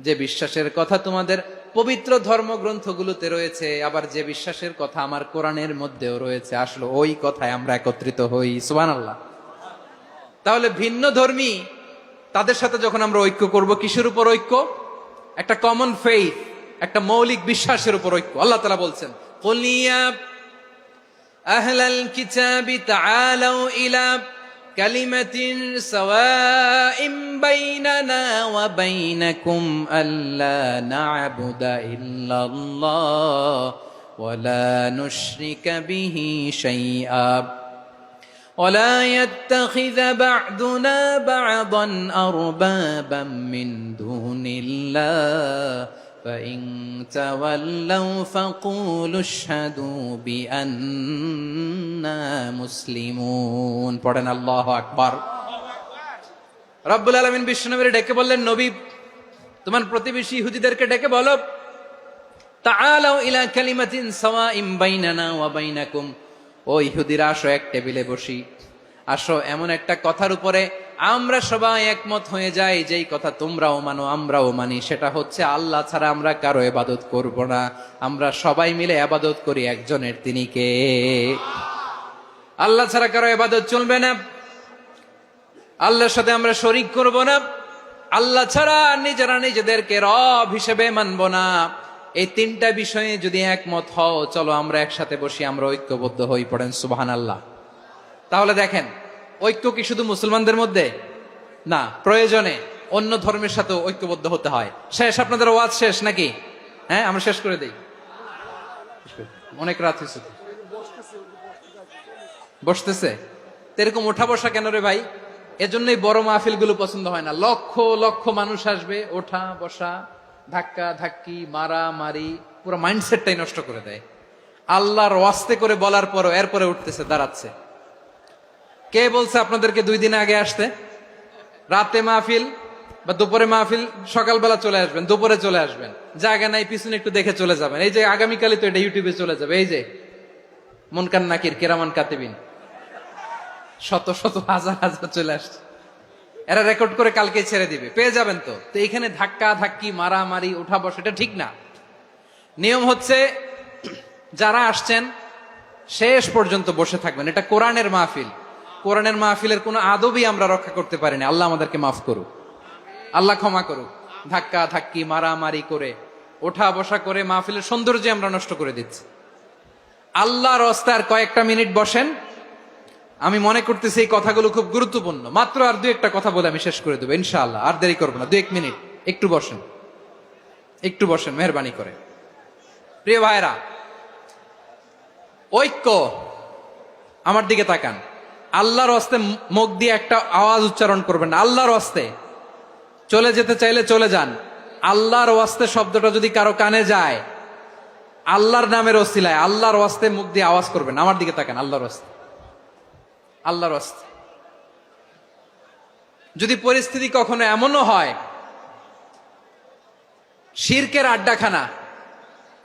যে বিশ্বাসের কথা তোমাদের পবিত্র ধর্মগ্রন্থগুলোতে রয়েছে, আবার যে বিশ্বাসের কথা আমার কোরআনের মধ্যেও রয়েছে, আসলে ওই কথায় আমরা একত্রিত হই। সুবহানাল্লাহ। তাহলে ভিন্ন ধর্মী তাদের সাথে যখন আমরা ঐক্য করব, কিসের উপর ঐক্য? একটা কমন ফেইথ, একটা মৌলিক বিশ্বাসের উপর ঐক্য। আল্লাহ তাআলা বলছেন, কুল ইয়া আহলাল কিতাবি তাআলাউ ইলা কালিমাতিন সাওয়াইন বাইনানা ওয়া বাইনাকুম আল্লা না'বুদা ইল্লাল্লাহ ওয়া লা নুশরিকা বিহি শাইআ ولا يتخذ بعضنا بعضا أربابا من دون الله فإن تولوا فقولوا اشهدوا بأننا مسلمون। পড়েন আল্লাহু আকবার। রব্বুল আলামিন বিশ্বনবীর ডেকে বললেন, নবী তোমার প্রতিবেশী ইহুদিদেরকে ডেকে বলো, তাআলাউ ইলা কালিমাতিন সাওয়াইন বাইনানা ওয়া বাইনাকুম, ও ইহুদিরা, আসো এক টেবিলে বসি, আসো এমন একটা কথার উপরে আমরা সবাই একমত হয়ে যাই, যেই কথা তোমরাও মানো আমরাও মানি, সেটা হচ্ছে আল্লাহ ছাড়া আমরা কারো ইবাদত করব না, আমরা সবাই মিলে ইবাদত করি একজনের, তিনি কে? আল্লাহ ছাড়া কারো ইবাদত চলবে না, আল্লাহর সাথে আমরা শরীক করব না, আল্লাহ ছাড়া নিজেরা নিজেদেরকে রব হিসেবে মানব না। এই তিনটা বিষয়ে যদি একমত হও, চলো আমরা একসাথে বসি, আমরা ঐক্যবদ্ধ হই, পড়েন সুবহানাল্লাহ। তাহলে দেখেন, ঐক্য কি শুধু মুসলমানদের মধ্যে না, প্রয়োজনে অন্য ধর্মের সাথে ঐক্যবদ্ধ হতে হয়। শেষ, আপনাদের ওয়াজ শেষ নাকি? হ্যাঁ, আমরা শেষ করে দেই, অনেক রাত হয়েছে। বসতেছে এরকম ওঠা বসা কেন রে ভাই? এজন্যই বড় মাহফিল গুলো পছন্দ হয় না। লক্ষ লক্ষ মানুষ আসবে, ওঠা বসা, ধাক্কা ধাক্কি, মারা মারি, পুরো মাইন্ডসেটটাই নষ্ট করে দেয়। আল্লাহর ওয়াস্তে করে বলার পরও এরপরে উঠতেছে, দাঁড়াচ্ছে। কে বলছে আপনাদেরকে 2 দিন আগে আসতে? রাতে মাহফিল বা দুপুরে মাহফিল, সকালবেলা চলে আসবেন, দুপুরে চলে আসবেন, জায়গা নাই পিছনে একটু দেখে চলে যাবেন। এই যে আগামীকালই তো এটা ইউটিউবে চলে যাবে, এই যে মুনকার নাকির কেরামান কাতিবিন, শত শত হাজার হাজার চলে আসছে, এরা রেকর্ড করে কালকে ছেড়ে দিবে, পেয়ে যাবেন। তো এখানে ধাক্কা ধাক্কি, মারামারি, উঠা বসা, এটা ঠিক না। নিয়ম হচ্ছে যারা আসছেন শেষ পর্যন্ত বসে থাকবেন। এটা কোরআনের মাহফিল, কোরআনের মাহফিলের কোনো আদবই আমরা রক্ষা করতে পারিনি। আল্লাহ আমাদেরকে মাফ করুক, আল্লাহ ক্ষমা করুক। ধাক্কা ধাক্কি, মারামারি করে, ওঠা বসা করে মাহফিলের সৌন্দর্য আমরা নষ্ট করে দিচ্ছি। আল্লাহর রাস্তায় কয়েকটা মিনিট বসেন। আমি মনে করতেছি এই কথাগুলো খুব গুরুত্বপূর্ণ। মাত্র আর 2-1টা কথা বলে আমি শেষ করে দেবো ইনশাআল্লাহ, আর দেরি করবো না। 2-1 মিনিট একটু বসেন, একটু বসেন মেহরবানি করে। প্রিয় ভাইরা, ঐক্য, আমার দিকে তাকান। আল্লাহর ওয়াস্তে মুখ দিয়ে একটা আওয়াজ উচ্চারণ করবেন না। আল্লাহর ওয়াস্তে চলে যেতে চাইলে চলে যান। আল্লাহর ওয়াস্তে শব্দটা যদি কারো কানে যায়, আল্লাহর নামের ওসিলায় আল্লাহর ওয়াস্তে মুখ দিয়ে আওয়াজ করবেন। আমার দিকে তাকান, আল্লাহর ওয়াস্তে, আল্লাহর ওয়াস্তে। যদি পরিস্থিতি কখনো এমনও হয় শিরকের আড্ডাখানা,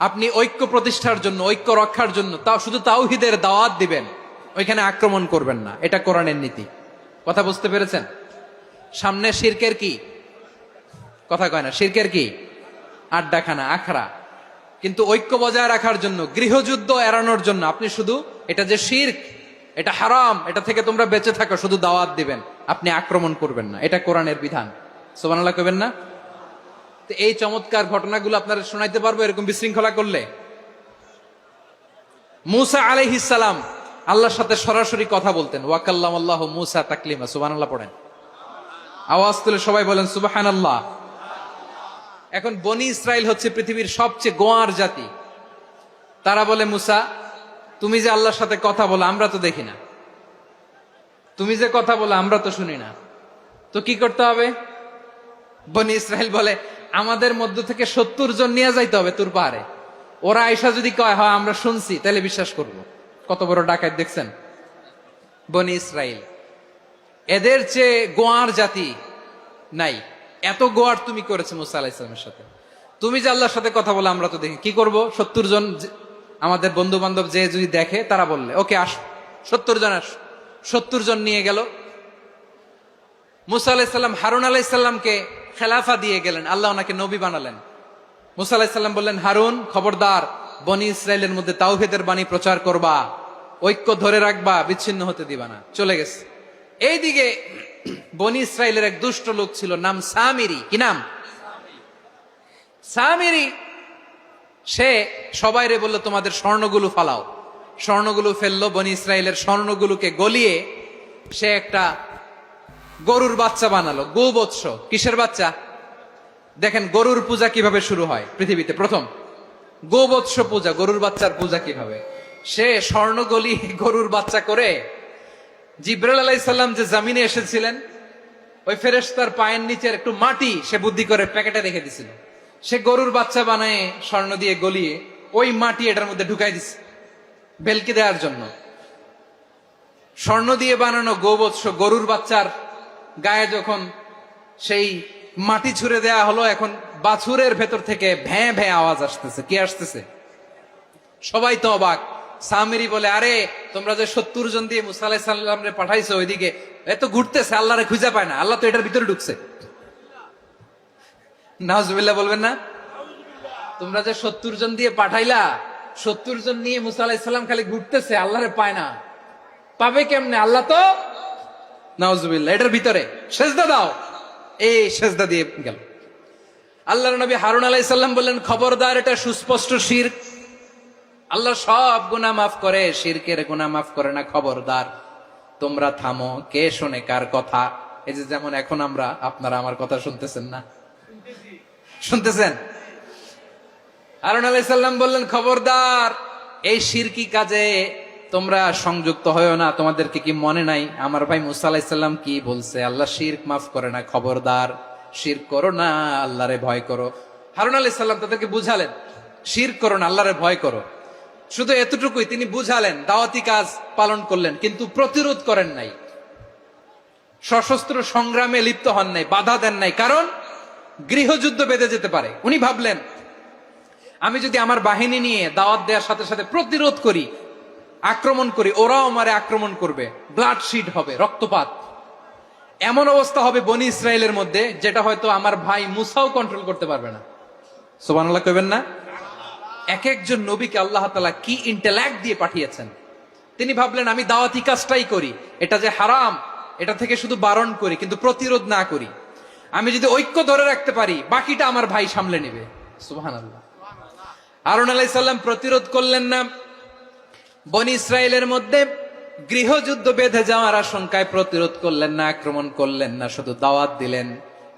আপনি ঐক্য প্রতিষ্ঠার জন্য, ঐক্য রক্ষার জন্য তাও শুধু তাওহীদের দাওয়াত দিবেন, ওইখানে আক্রমণ করবেন না। এটা কোরআনের নীতি। কথা বুঝতে পেরেছেন? সামনে শিরকের কি কথা কয় না, শিরকের কি আড্ডাখানা, আখড়া। কিন্তু ঐক্য বজায় রাখার জন্য, গৃহযুদ্ধ এড়ানোর জন্য আপনি শুধু এটা যে শিরক, এটা হারাম, এটা থেকে তোমরা বেঁচে থাকো, শুধু দাওয়াত দিবেন, আপনি আক্রমণ করবেন না। এটা কোরআনের বিধান। সুবহানাল্লাহ কইবেন না? তো এই চমৎকার ঘটনাগুলো আপনারা শোনাইতে পারবো এরকম বিশৃঙ্খলা করলে। মূসা আলাইহিস সালাম আল্লাহর সাথে সরাসরি কথা বলতেন। ওয়াকাল্লামাল্লাহু মূসা তাকলিমা। সুবহানাল্লাহ পড়েন, আওয়াজ তুলে সবাই বলেন সুবহানাল্লাহ। এখন বনি ইসরাইল হচ্ছে পৃথিবীর সবচেয়ে গোয়ার জাতি। তারা বলে, মূসা তুমি যে আল্লাহর সাথে কথা বলো আমরা তো দেখি না, তুমি যে কথা বলো আমরা তো শুনি না, তো কি করতে হবে? বনি ইসরাইল বলে, আমাদের মধ্য থেকে 70 জন নিয়ে যাইতে হবে তুর পাহাড়ে। ওরা আয়েশা যদি কয় হয় আমরা শুনছি, তাহলে বিশ্বাস করব। কত বড় ডাকাত দেখছেন বনি ইসরাইল। এদের চেয়ে গোয়ার জাতি নাই। এত গোয়ার তুমি করেছো মুসা আলাইহিস সালামের সাথে। তুমি যে আল্লাহর সাথে কথা বলে আমরা তো দেখি, কি করব? 70 জন আমাদের বন্ধু বান্ধব যে যদি দেখে, তারা বললে ওকে আস, 70 জন আস। 70 জন নিয়ে গেল। মুসা আলাইহিস সালাম হারুন আলাইহিস সালামকে খেলাফা দিয়ে গেলেন, আল্লাহ ওনাকে নবী বানালেন। মুসা আলাইহিস সালাম বললেন, হারুন খবরদার, বনি ইসরাইলের মধ্যে তাওহীদের বাণী প্রচার করবা, ঐক্য ধরে রাখবা, বিচ্ছিন্ন হতে দিবা না। চলে গেছে। এইদিকে বনি ইসরাইলের এক দুষ্ট লোক ছিল, নাম সামিরি। কি নাম? সামিরি। সে সবাইরে বলল, তোমাদের স্বর্ণগুলো ফালাও। স্বর্ণগুলো ফেললো। বনি ইসরাইলের স্বর্ণগুলোকে গলিয়ে সে একটা গরুর বাচ্চা বানালো। গোবৎস। কিসের বাচ্চা? দেখেন গরুর পূজা কিভাবে শুরু হয় পৃথিবীতে প্রথম। গোবৎস পূজা, গরুর বাচ্চার পূজা কিভাবে। সে স্বর্ণ গলি গরুর বাচ্চা করে, জিব্রাইল আলাইহিস সালাম যে জমিনে এসেছিলেন, ওই ফেরেশতার পায়ের নিচের একটু মাটি সে বুদ্ধি করে প্যাকেটে রেখে দিছিল। সে গরুর বাচ্চা বানায় স্বর্ণ দিয়ে গলিয়ে ওই মাটি এটার মধ্যে ঢুকাই দিছে ভেলকি দেওয়ার জন্য। স্বর্ণ দিয়ে বানানো গোবৎস গরুর বাচ্চার গায়ে যখন সেই মাটি ছুঁড়ে দেয়া হলো, এখন বাছুরের ভেতর থেকে ভ্যাঁ ভ্যাঁ আওয়াজ আসতেছে। কি আসতেছে? সবাই তো অবাক। সামিরি বলে, আরে তোমরা যে 70 জন দিয়ে মুসা আলাইহিস সালামরে পাঠাইছো ওইদিকে, এত ঘুরতেছে, আল্লাহরে খুঁজে পায় না, আল্লাহ তো এটার ভিতরে ঢুকছে। নাউজুবিল্লাহ বলবেন না? তোমরা যে 70 জন দিয়ে পাঠাইলা, 70 জন নিয়ে মুসা আলাইহিস সালাম খালি ঘুরতেছে, আল্লাহরে পায় না। পাবে কেমনে? আল্লাহ তো, নাউজুবিল্লাহ, এটার ভিতরে সেজদা দাও, এই সেজদা দিয়ে গেল। আল্লাহর নবী হারুন আলাইহিস সালাম বললেন, খবরদার, এটা সুস্পষ্ট শিরক। আল্লাহ সব গুনাহ মাফ করে, শিরকের গুনাহ মাফ করে না, খবরদার তোমরা থামো। কে শোনে কার কথা? এই যে যেমন এখন আমরা, আপনারা আমার কথা শুনতেছেন না? শুনতেছেন? হারুন আলাইহিস সালাম বললেন, খবরদার, এই শিরকি কাজে তোমরা সংযুক্ত হয়ো না। তোমাদেরকে কি মনে নাই আমার ভাই মুসা আলাইহিস সালাম কি বলছে? আল্লাহ শিরক মাফ করে না, খবরদার শিরক করো না, আল্লাহরে ভয় করো। হারুন আলাইহিস সালাম তাদেরকে বুঝালেন, শিরক করো না, আল্লাহরে ভয় করো। শুধু এতটুকুই তিনি বুঝালেন, দাওয়াতি কাজ পালন করলেন, কিন্তু প্রতিরোধ করেন নাই, সশস্ত্র সংগ্রামে লিপ্ত হন নাই, বাধা দেন নাই, কারণ গৃহযুদ্ধ বেঁধে যেতে পারে। উনি ভাবলেন, আমি যদি আমার বাহিনী নিয়ে দাওয়াত দেওয়ার সাথে সাথে প্রতিরোধ করি, আক্রমণ করি, ওরাও আমারে আক্রমণ করবে, ব্লাডশিড হবে, রক্তপাত, এমন অবস্থা হবে বনি ইসরায়েলের মধ্যে, যেটা হয়তো আমার ভাই মুসাও কন্ট্রোল করতে পারবে না। সুবহানাল্লাহ কইবেন না? এক একজন নবীকে আল্লাহ তাআলা কি ইন্টেলেক্ট দিয়ে পাঠিয়েছেন। তিনি ভাবলেন, আমি দাওয়াতি কাজটাই করি, এটা যে হারাম এটা থেকে শুধু বারণ করি, কিন্তু প্রতিরোধ না করি। আমি যদি ঐক্য ধরে রাখতে পারি, বাকিটা আমার ভাই সামলে নেবে। সুবহানাল্লাহ। হারুন আলাইহিস সালাম প্রতিরোধ করলেন না, বনি ইসরায়েলের মধ্যে গৃহযুদ্ধ বেঁধে যাওয়ার আশঙ্কায় প্রতিরোধ করলেন না, আক্রমণ করলেন না, শুধু দাওয়াত দিলেন।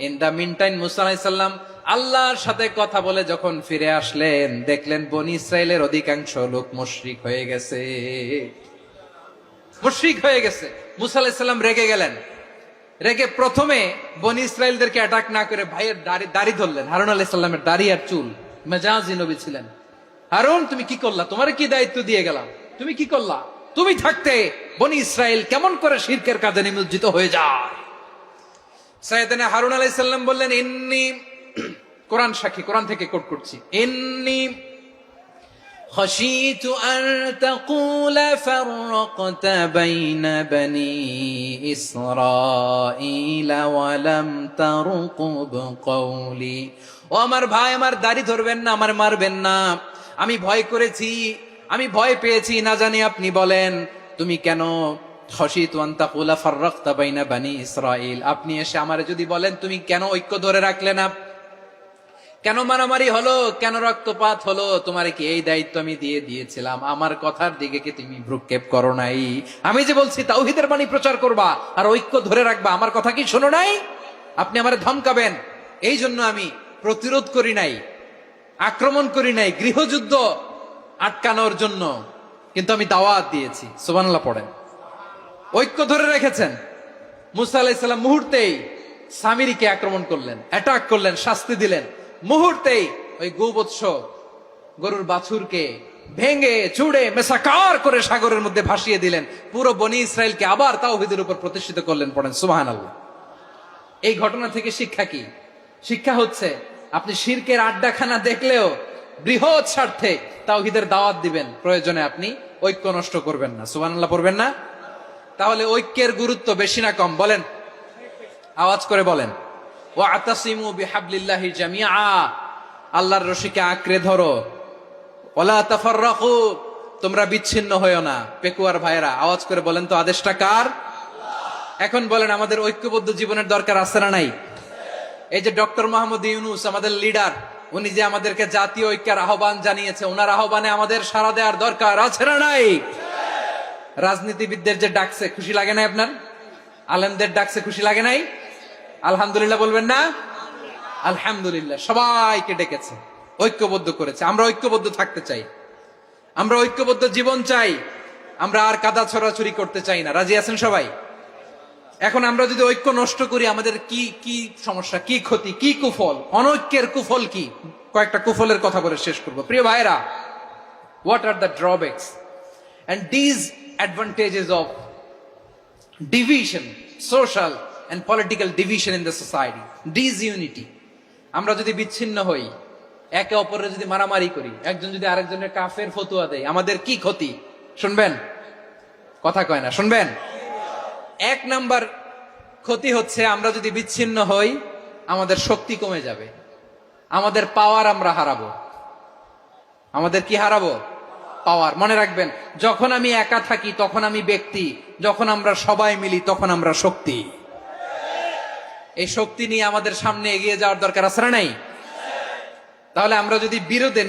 ইন দা মিন টাইম মুসা আলাইহিস সালাম আল্লাহর সাথে কথা বলে যখন ফিরে আসলেন, দেখলেন বনি ইসরায়েলের অধিকাংশ লোক মুশরিক হয়ে গেছে, মুশরিক হয়ে গেছে। মুসা আলাইহিস সালাম রেগে গেলেন। রেগে প্রথমে বনি ইসরায়েলদেরকে অ্যাটাক না করে ভাইয়ের দাড়ি ধরলেন। হারুন আলাইহিস সালামের দাড়ি আর চুল, মেজাজি নবী ছিলেন। হারুন, তুমি কি করলা? তোমার কি দায়িত্ব দিয়ে গেলাম, তুমি কি করলা? তুমি থাকতে বনি ইসরায়েল কেমন করে শিরকের কাজে নিমজ্জিত হয়ে যায়? সাইয়েদনা হারুন আলাইহিস সালাম বললেন, ইন্নী, কোরআন সাক্ষী, কোরআন থেকে কোট করছি, ইন্নী খাশীতু আন তাকুলা ফাররাকতা বাইনা বনি ইসরাঈল ওয়া লাম তারকুব কওলি। ও আমার ভাই, আমার দাড়ি ধরবেন না, আমার মারবেন না। আমি ভয় করেছি, আমি ভয় পেয়েছি, না জানি আপনি বলেন তুমি কেন খাশীতু আন তাকুলা ফাররাকতা বাইনা বনি ইসরাঈল, আপনি এসে আমারে যদি বলেন তুমি কেন ঐক্য ধরে রাখলে না, কেন মারামারি হলো, কেন রক্তপাত হলো, তোমারে কি এই দায়িত্ব আমি দিয়ে দিয়েছিলাম? আমার কথার দিকে কি তুমি ভ্রুক্ষেপ করো নাই? আমি যে বলছি তাওহীদের বাণী প্রচার করবা আর ঐক্য ধরে রাখবা, আমার কথা কি শোনো নাই? আপনি আমারে ধমকাবেন, এই জন্য আমি প্রতিরোধ করি নাই, আক্রমণ করি নাই, গৃহযুদ্ধ আটকানোর জন্য, কিন্তু আমি দাওয়াত দিয়েছি। সুবহানাল্লাহ পড়েন। ঐক্য ধরে রেখেছেন। মুসা আলাইহিস সালাম মুহূর্তেই সামিরীকে আক্রমণ করলেন, অ্যাটাক করলেন, শাস্তি দিলেন। মুহূর্তেই ওই গোবৎস গরুর বাছুরকে ভেঙে চুড়ে মেসাকার করে সাগরের মধ্যে ভাসিয়ে দিলেন। পুরো বনি ইসরায়েলকে আবার তাওহীদের উপর প্রতিষ্ঠিত করলেন। পড়েন সুবহানাল্লাহ। এই ঘটনা থেকে শিক্ষা কি? শিক্ষা হচ্ছে, আপনি শিরকের আড্ডাখানা দেখলেও বৃহৎ স্বার্থে তাওহীদের দাওয়াত দিবেন, প্রয়োজনে আপনি ঐক্য নষ্ট করবেন না। সুবহানাল্লাহ পড়বেন না? তাহলে ঐক্যের গুরুত্ব বেশি না কম? বলেন, আওয়াজ করে বলেন। ওয়াতাসিমু বিহাবলিল্লাহি জামিআ, আল্লাহর রশিকে আঁকড়ে ধরো। ওয়ালা তাফাররাকু, তোমরা বিচ্ছিন্ন হয়ো না। পেকুয়ার ভাইরা আওয়াজ করে বলেন তো, আদেশটা কার? এখন বলেন, আমাদের ঐক্যবদ্ধ জীবনের দরকার আছে না নাই? এই যে ডক্টর মোহাম্মদ ইউনূস আমাদের লিডার, উনি যে আমাদেরকে জাতীয় ঐক্যের আহ্বান জানিয়েছে, ওনার আহ্বানে আমাদের সাড়া দেওয়ার দরকার আছে না নাই? রাজনীতিবিদদের যে ডাকছে, খুশি লাগে নাই আপনার? আলেমদের ডাকছে, খুশি লাগে নাই? আলহামদুলিল্লাহ বলবেন না? আলহামদুলিল্লাহ। সবাইকে ডেকেছে, ঐক্যবদ্ধ করেছে। আমরা ঐক্যবদ্ধ থাকতে চাই, আমরা ঐক্যবদ্ধ জীবন চাই, আমরা আর কাদা ছড়াছড়ি করতে চাই না। রাজি আছেন সবাই? এখন আমরা যদি ঐক্য নষ্ট করি, আমাদের কি কি সমস্যা, কি ক্ষতি, কি কুফল? অনৈক্যের কুফল কি? কয়েকটা কুফলের কথা বলে শেষ করবো। প্রিয় ভাইরা, what are the drawbacks and disadvantages of division, social and political division in the society? Disunity. আমরা যদি বিচ্ছিন্ন হই, একে অপরের যদি মারামারি করি, একজন যদি আরেকজনের কাফের ফতোয়া দেয়, আমাদের কি ক্ষতি? শুনবেন, কথা কয় না, শুনবেন। এক নাম্বার ক্ষতি হচ্ছে আমরা যদি বিচ্ছিন্ন হই আমাদের শক্তি কমে যাবে, আমাদের পাওয়ার আমরা হারাবো। আমাদের কি হারাবো? পাওয়ার। মনে রাখবেন, যখন আমি একা থাকি তখন আমি ব্যক্তি, যখন আমরা সবাই মিলি তখন আমরা শক্তি। এই শক্তি নিয়ে আমাদের সামনে এগিয়ে যাওয়ার দরকার আছে না নাই? তাহলে আমরা যদি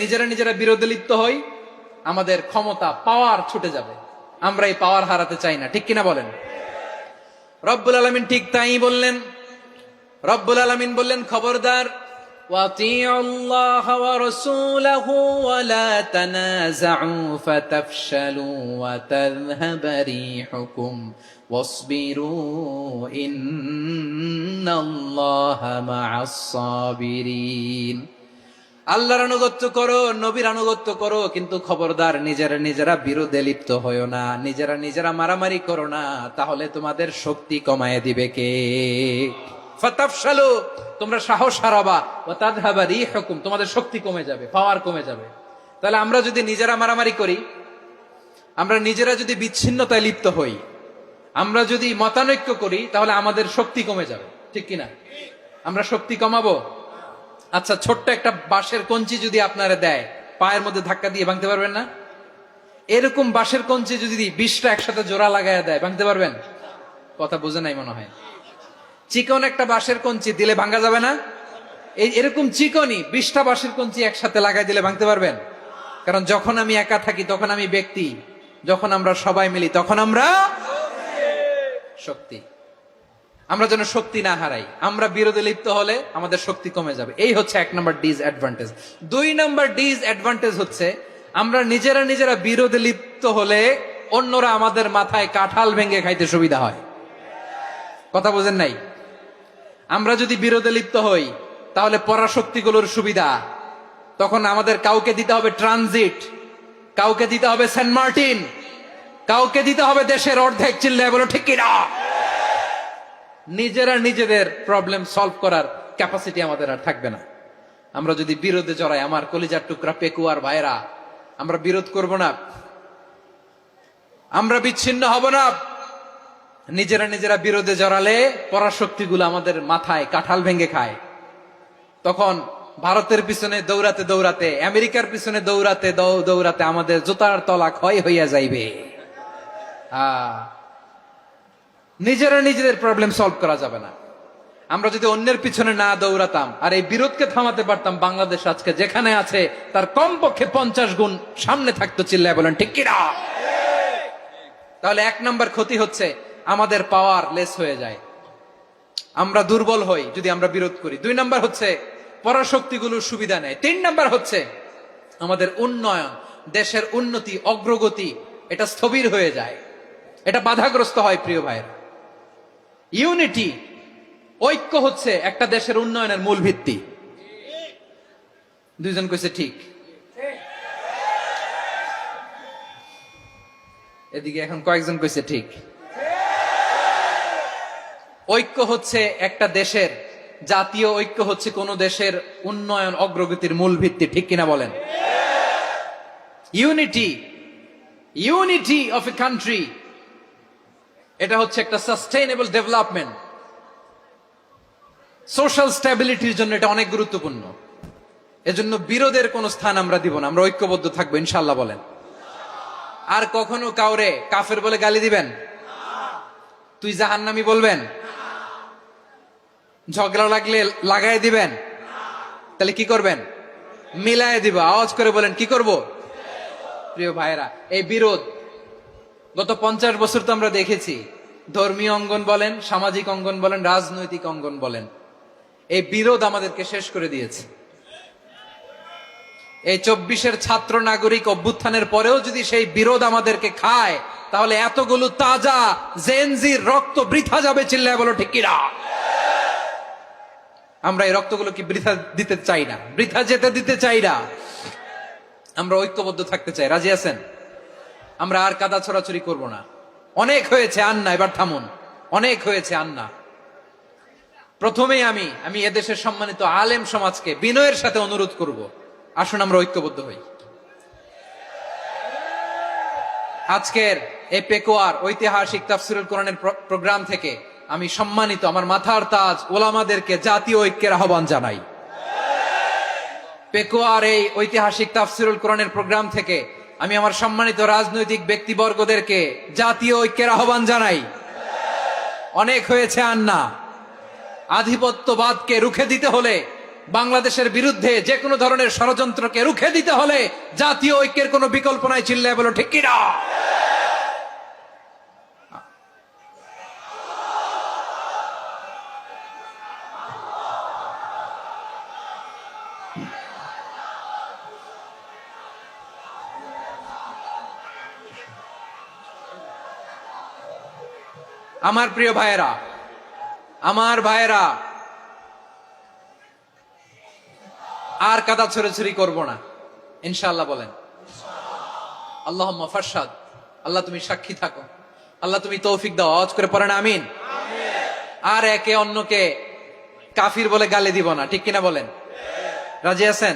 নিজেরা বিরোধে লিপ্ত হই আমাদের ক্ষমতা, পাওয়ার ছুটে যাবে। আমরা এই পাওয়ার হারাতে চাই না, ঠিক কিনা বলেন? রব্বুল আলামিন ঠিক তাই বললেন। রব্বুল আলামিন বললেন, খবরদার, وَأَطِيعُوا اللَّهَ وَرَسُولَهُ وَلَا تَنَازَعُوا فَتَفْشَلُوا وَتَذْهَبَ رِيحُكُمْ وَاصْبِرُوا إِنَّ اللَّهَ مَعَ الصَّابِرِينَ। আল্লাহর আনুগত্য করো, নবীর আনুগত্য করো, কিন্তু খবরদার নিজেরা বিরোধে লিপ্ত হয়ো না, নিজেরা মারামারি করো না, তাহলে তোমাদের শক্তি কমায় দিবে কে? ফাতাফশালু, তোমরা সাহস হারাবা, ওয়া তাযহাবা রিহুকুম, তোমাদের শক্তি কমে যাবে, পাওয়ার কমে যাবে। তাহলে আমরা যদি নিজেরা মারামারি করি, আমরা নিজেরা যদি বিচ্ছিন্নতায় লিপ্ত হই, আমরা যদি মতানৈক্য করি, তাহলে আমাদের শক্তি কমে যাবে, ঠিক কিনা? আমরা শক্তি কমাবো। আচ্ছা, ছোট্ট একটা বাঁশের কঞ্চি যদি আপনারা দেয়, পায়ের মধ্যে ধাক্কা দিয়ে ভাঙতে পারবেন না? এরকম বাঁশের কঞ্চি যদি 20টা একসাথে জোড়া লাগায় দেয়, ভাঙতে পারবেন? কথা বুঝে নাই মনে হয়। চিকন একটা বাঁশের কঞ্চি দিলে ভাঙা যাবে না? এরকম চিকনই 20টা বাঁশের কঞ্চি একসাথে লাগাই দিলে ভাঙতে পারবেন? কারণ যখন আমি একা থাকি তখন আমি ব্যক্তি, যখন আমরা সবাই মিলি তখন আমরা শক্তি। আমরা যেন শক্তি না হারাই। আমরা বিরোধে লিপ্ত হলে আমাদের শক্তি কমে যাবে। এই হচ্ছে 1 নম্বর ডিসঅ্যাডভান্টেজ। 2 নম্বর ডিসঅ্যাডভান্টেজ হচ্ছে আমরা নিজেরা বিরোধে লিপ্ত হলে অন্যরা আমাদের মাথায় কাঁঠাল ভেঙে খাইতে সুবিধা হয়। কথা বোঝেন নাই? আমরা যদি বিরোধে লিপ্ত হই তাহলে পরাশক্তিগুলোর সুবিধা, তখন আমাদের কাউকে দিতে হবে ট্রানজিট, কাউকে দিতে হবে সেন্ট মার্টিন, কাউকে দিতে হবে দেশের অর্ধেক। চিল্লায় বলো ঠিক কিনা? নিজেদের প্রবলেম সলভ করার ক্যাপাসিটি আমাদের আর থাকবে না। আমরা যদি বিরোধে জড়াই, আমার কলিজার টুকরা পেকুয়ার ভাইরা, আমরা বিরোধ করব না, আমরা বিচ্ছিন্ন হব না। নিজেরা বিরোধে জড়ালে পরাশক্তিগুলো আমাদের মাথায় কাঁঠাল ভেঙে খায়। তখন ভারতের পিছনে দৌড়াতে, আমেরিকার পিছনে দৌড়াতে আমাদের জুতার তলা ক্ষয় হইয়া যাইবে। নিজেদের প্রবলেম সলভ করা যাবে না। আমরা যদি অন্যের পিছনে না দৌড়াতাম আর এই বিরোধকে থামাতে পারতাম, বাংলাদেশ আজকে যেখানে আছে তার কমপক্ষে 50 গুণ সামনে থাকতো। চিল্লায় বলেন ঠিক কিনা? তাহলে 1 নম্বর ক্ষতি হচ্ছে আমাদের পাওয়ার লেস হয়ে যায়, আমরা দুর্বল হই যদি আমরা বিরোধ করি। 2 নম্বর হচ্ছে পরাশক্তিগুলোর সুবিধা নেয়। 3 নম্বর হচ্ছে আমাদের উন্নয়ন, দেশের উন্নতি, অগ্রগতি, এটা স্থবির হয়ে যায়, এটা বাধাগ্রস্ত হয়। প্রিয় ভাইয়েরা, ইউনিটি, ঐক্য হচ্ছে একটা দেশের উন্নয়নের মূল ভিত্তি। 2 জন কইছে ঠিক। এদিকে এখন কয়েকজন কইছে ঠিক। ঐক্য হচ্ছে একটা দেশের, জাতীয় ঐক্য হচ্ছে কোন দেশের উন্নয়ন, অগ্রগতির মূল ভিত্তি, ঠিক কিনা বলেন? ইউনিটি অফ এ কান্ট্রি, এটা হচ্ছে একটা সাস্টেইনেবল ডেভেলপমেন্ট, সোশ্যাল স্ট্যাবিলিটির জন্য এটা অনেক গুরুত্বপূর্ণ। এজন্য বিরোধের কোন স্থান আমরা দিব না, আমরা ঐক্যবদ্ধ থাকবো ইনশাআল্লাহ বলেন। আর কখনো কাউরে কাফের বলে গালি দিবেন? তুই জাহান্নামী বলবেন? ঝগড়া লাগলে লাগাই দিবেন? তাহলে কি করবেন? মিলায় দিব। আওয়াজ করে বলেন কি করব? প্রিয় ভাইরা, এই বিরোধ গত 50 বছর তো আমরা দেখেছি। ধর্মীয় অঙ্গন বলেন, সামাজিক অঙ্গন বলেন, রাজনৈতিক অঙ্গন বলেন, এই বিরোধ আমাদেরকে শেষ করে দিয়েছে। এই 24-এর ছাত্র নাগরিক অভ্যুত্থানের পরেও যদি সেই বিরোধ আমাদেরকে খায়, তাহলে এতগুলো তাজা জেনজির রক্ত বৃথা যাবে। চিল্লায় বলো ঠিক কিনা? আমরা এই রক্তগুলো কি বৃথা দিতে চাই না, বৃথা যেতে দিতে চাই না। আমরা ঐক্যবদ্ধ থাকতে চাই। রাজি আছেন? আমরা আর কাদা ছড়াছড়ি করব না। অনেক হয়েছে আন্না, এবার থামুন। অনেক হয়েছে আন্না। প্রথমেই আমি এদেশের সম্মানিত আলেম সমাজকে বিনয়ের সাথে অনুরোধ করব, আসুন আমরা ঐক্যবদ্ধ হই। আজকের এই পেকুয়ার ঐতিহাসিক তাফসিরুল কোরআনের প্রোগ্রাম থেকে আমি সম্মানিত আমার মাথার তাজ ওলামাদেরকে জাতীয় ঐক্যের আহ্বান জানাই। পেকুয়ার এই ঐতিহাসিক তাফসিরুল কোরআনের প্রোগ্রাম থেকে আমি আমার সম্মানিত রাজনৈতিক ব্যক্তিবর্গদেরকে জাতীয় ঐক্যের আহ্বান জানাই। অনেক হয়েছে আর না। আধিপত্যবাদকে রুখে দিতে হলে, বাংলাদেশের বিরুদ্ধে যে কোনো ধরনের ষড়যন্ত্রকে রুখে দিতে হলে জাতীয় ঐক্যের কোনো বিকল্প নাই। চিল্লায় বলো ঠিক কিনা? আমার প্রিয় ভাইয়েরা, আমার ভাইয়েরা, আর কাদা ছড়াছড়ি করব না ইনশাআল্লাহ। বলেন আল্লাহুম্মা ফারশাদ। আল্লাহ তুমি সাক্ষী থাকো, আল্লাহ তুমি তৌফিক দাও। আওয়াজ করে পড়েন আমিন। আর একে অন্যকে কাফির বলে গালি দিব না, ঠিক কিনা বলেন? রাজি আছেন?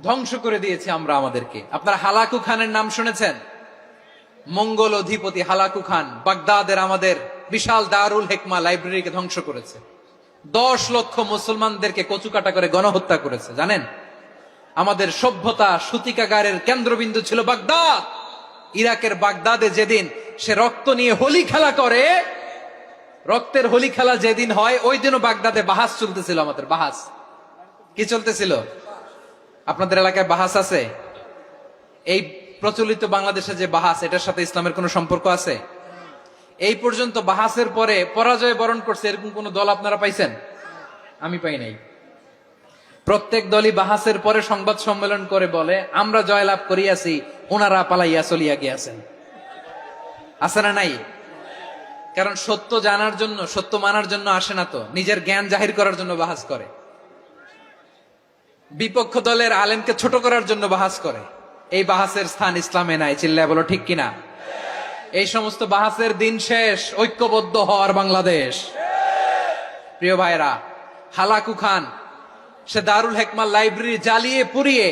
ধ্বংস করে দিয়েছি আমরা আমাদেরকে। আপনারা হালাকু খানের নাম শুনেছেন? মঙ্গল অধিপতি হালাকু খান বাগদাদের আমাদের বিশাল দারুল হিকমা লাইব্রেরিকে ধ্বংস করেছে। 10 লক্ষ মুসলমানদেরকে কচুকাটা করে গণহত্যা করেছে। জানেন, আমাদের সভ্যতা সূতিকাগারের কেন্দ্রবিন্দু ছিল বাগদাদ। ইরাকের বাগদাদে যেদিন সে রক্ত নিয়ে হোলি খেলা করে, রক্তের হোলি খেলা যেদিন হয়, ওই দিনও বাগদাদে বাহাস চলতেছিল। আমাদের বাহাস কি চলতেছিল? আপনাদের এলাকায় বাহাস আছে? এই প্রচলিত বাংলাদেশে যে বাহাস, এটার সাথে ইসলামের কোনো সম্পর্ক আছে? এই পর্যন্ত বাহাসের পরে পরাজয় বরণ করছে এরকম কোন দল আপনারা পাইছেন? আমি পাই নাই। প্রত্যেক দলই বাহাসের পরে সংবাদ সম্মেলন করে বলে আমরা জয়লাভ করিয়াছি, ওনারা পালাইয়া চলিয়া গিয়াছেন। আছে না নাই? কারণ সত্য জানার জন্য, সত্য মানার জন্য আসে না তো, নিজের জ্ঞান জাহির করার জন্য বাহাস করে। বিপক্ষ দলের আলেমকে ছোট করার জন্য বাহাস করে। এই বাহাসের স্থান ইসলামে নাই। চিল্লায় বলো ঠিক কিনা? এই সমস্ত বাহাসের দিন শেষ। ঐক্যবদ্ধ হওয়ার বাংলাদেশ। প্রিয় ভাইরা, হালাকু খান সে দারুল হিকমা লাইব্রেরি জ্বালিয়ে পুড়িয়ে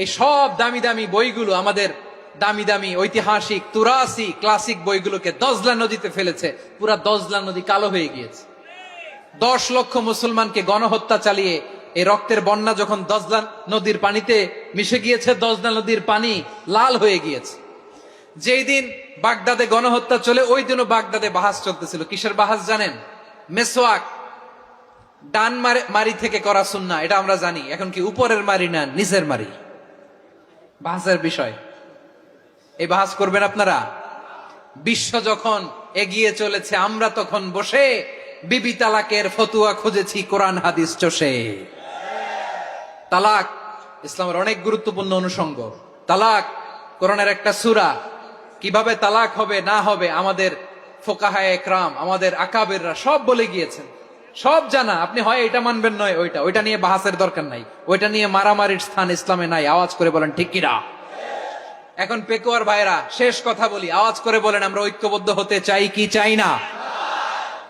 এই সব দামি দামি বইগুলো, আমাদের দামি দামি ঐতিহাসিক তুরাসি ক্লাসিক বইগুলোকে দজলা নদীতে ফেলেছে। পুরা দজলা নদী কালো হয়ে গিয়েছে। 10 লক্ষ মুসলমানকে গণহত্যা চালিয়ে এই রক্তের বন্যা যখন দজলা নদীর পানিতে মিশে গিয়েছে, দজলা নদীর পানি লাল হয়ে গিয়েছে। যেই দিন বাগদাদে গণহত্যা চলে, ওই দিনও বাগদাদে বাহাস চলতেছিল। কিসের বাহাস জানেন? মেসওয়াক, ডান মারি থেকে করা সুন্নাহ, এটা আমরা জানি। এখন কি উপরের মারি না নিচের মারি? বাহাসের বিষয়। এই বাহাস করবেন আপনারা? বিশ্ব যখন এগিয়ে চলেছে, আমরা তখন বসে বিবি তালাকের ফতুয়া খুঁজেছি কোরআন হাদিস চষে। তালাক ইসলামের অনেক গুরুত্বপূর্ণ অনুষঙ্গ। তালাক কোরআনের একটা সূরা। কিভাবে তালাক হবে না হবে আমাদের ফোকাহায়ে একরাম, আমাদের আকাবেররা সব বলে গিয়েছেন, সব জানা। আপনি হয় এটা মানবেন নয় ওইটা। ওইটা নিয়ে বাহাসের দরকার নাই, ওইটা নিয়ে মারামারির স্থান ইসলামে নাই। আওয়াজ করে বলেন ঠিক কিনা? এখন পেকুয়ার ভাইরা, শেষ কথা বলি, আওয়াজ করে বলেন আমরা ঐক্যবদ্ধ হতে চাই কি চাই না?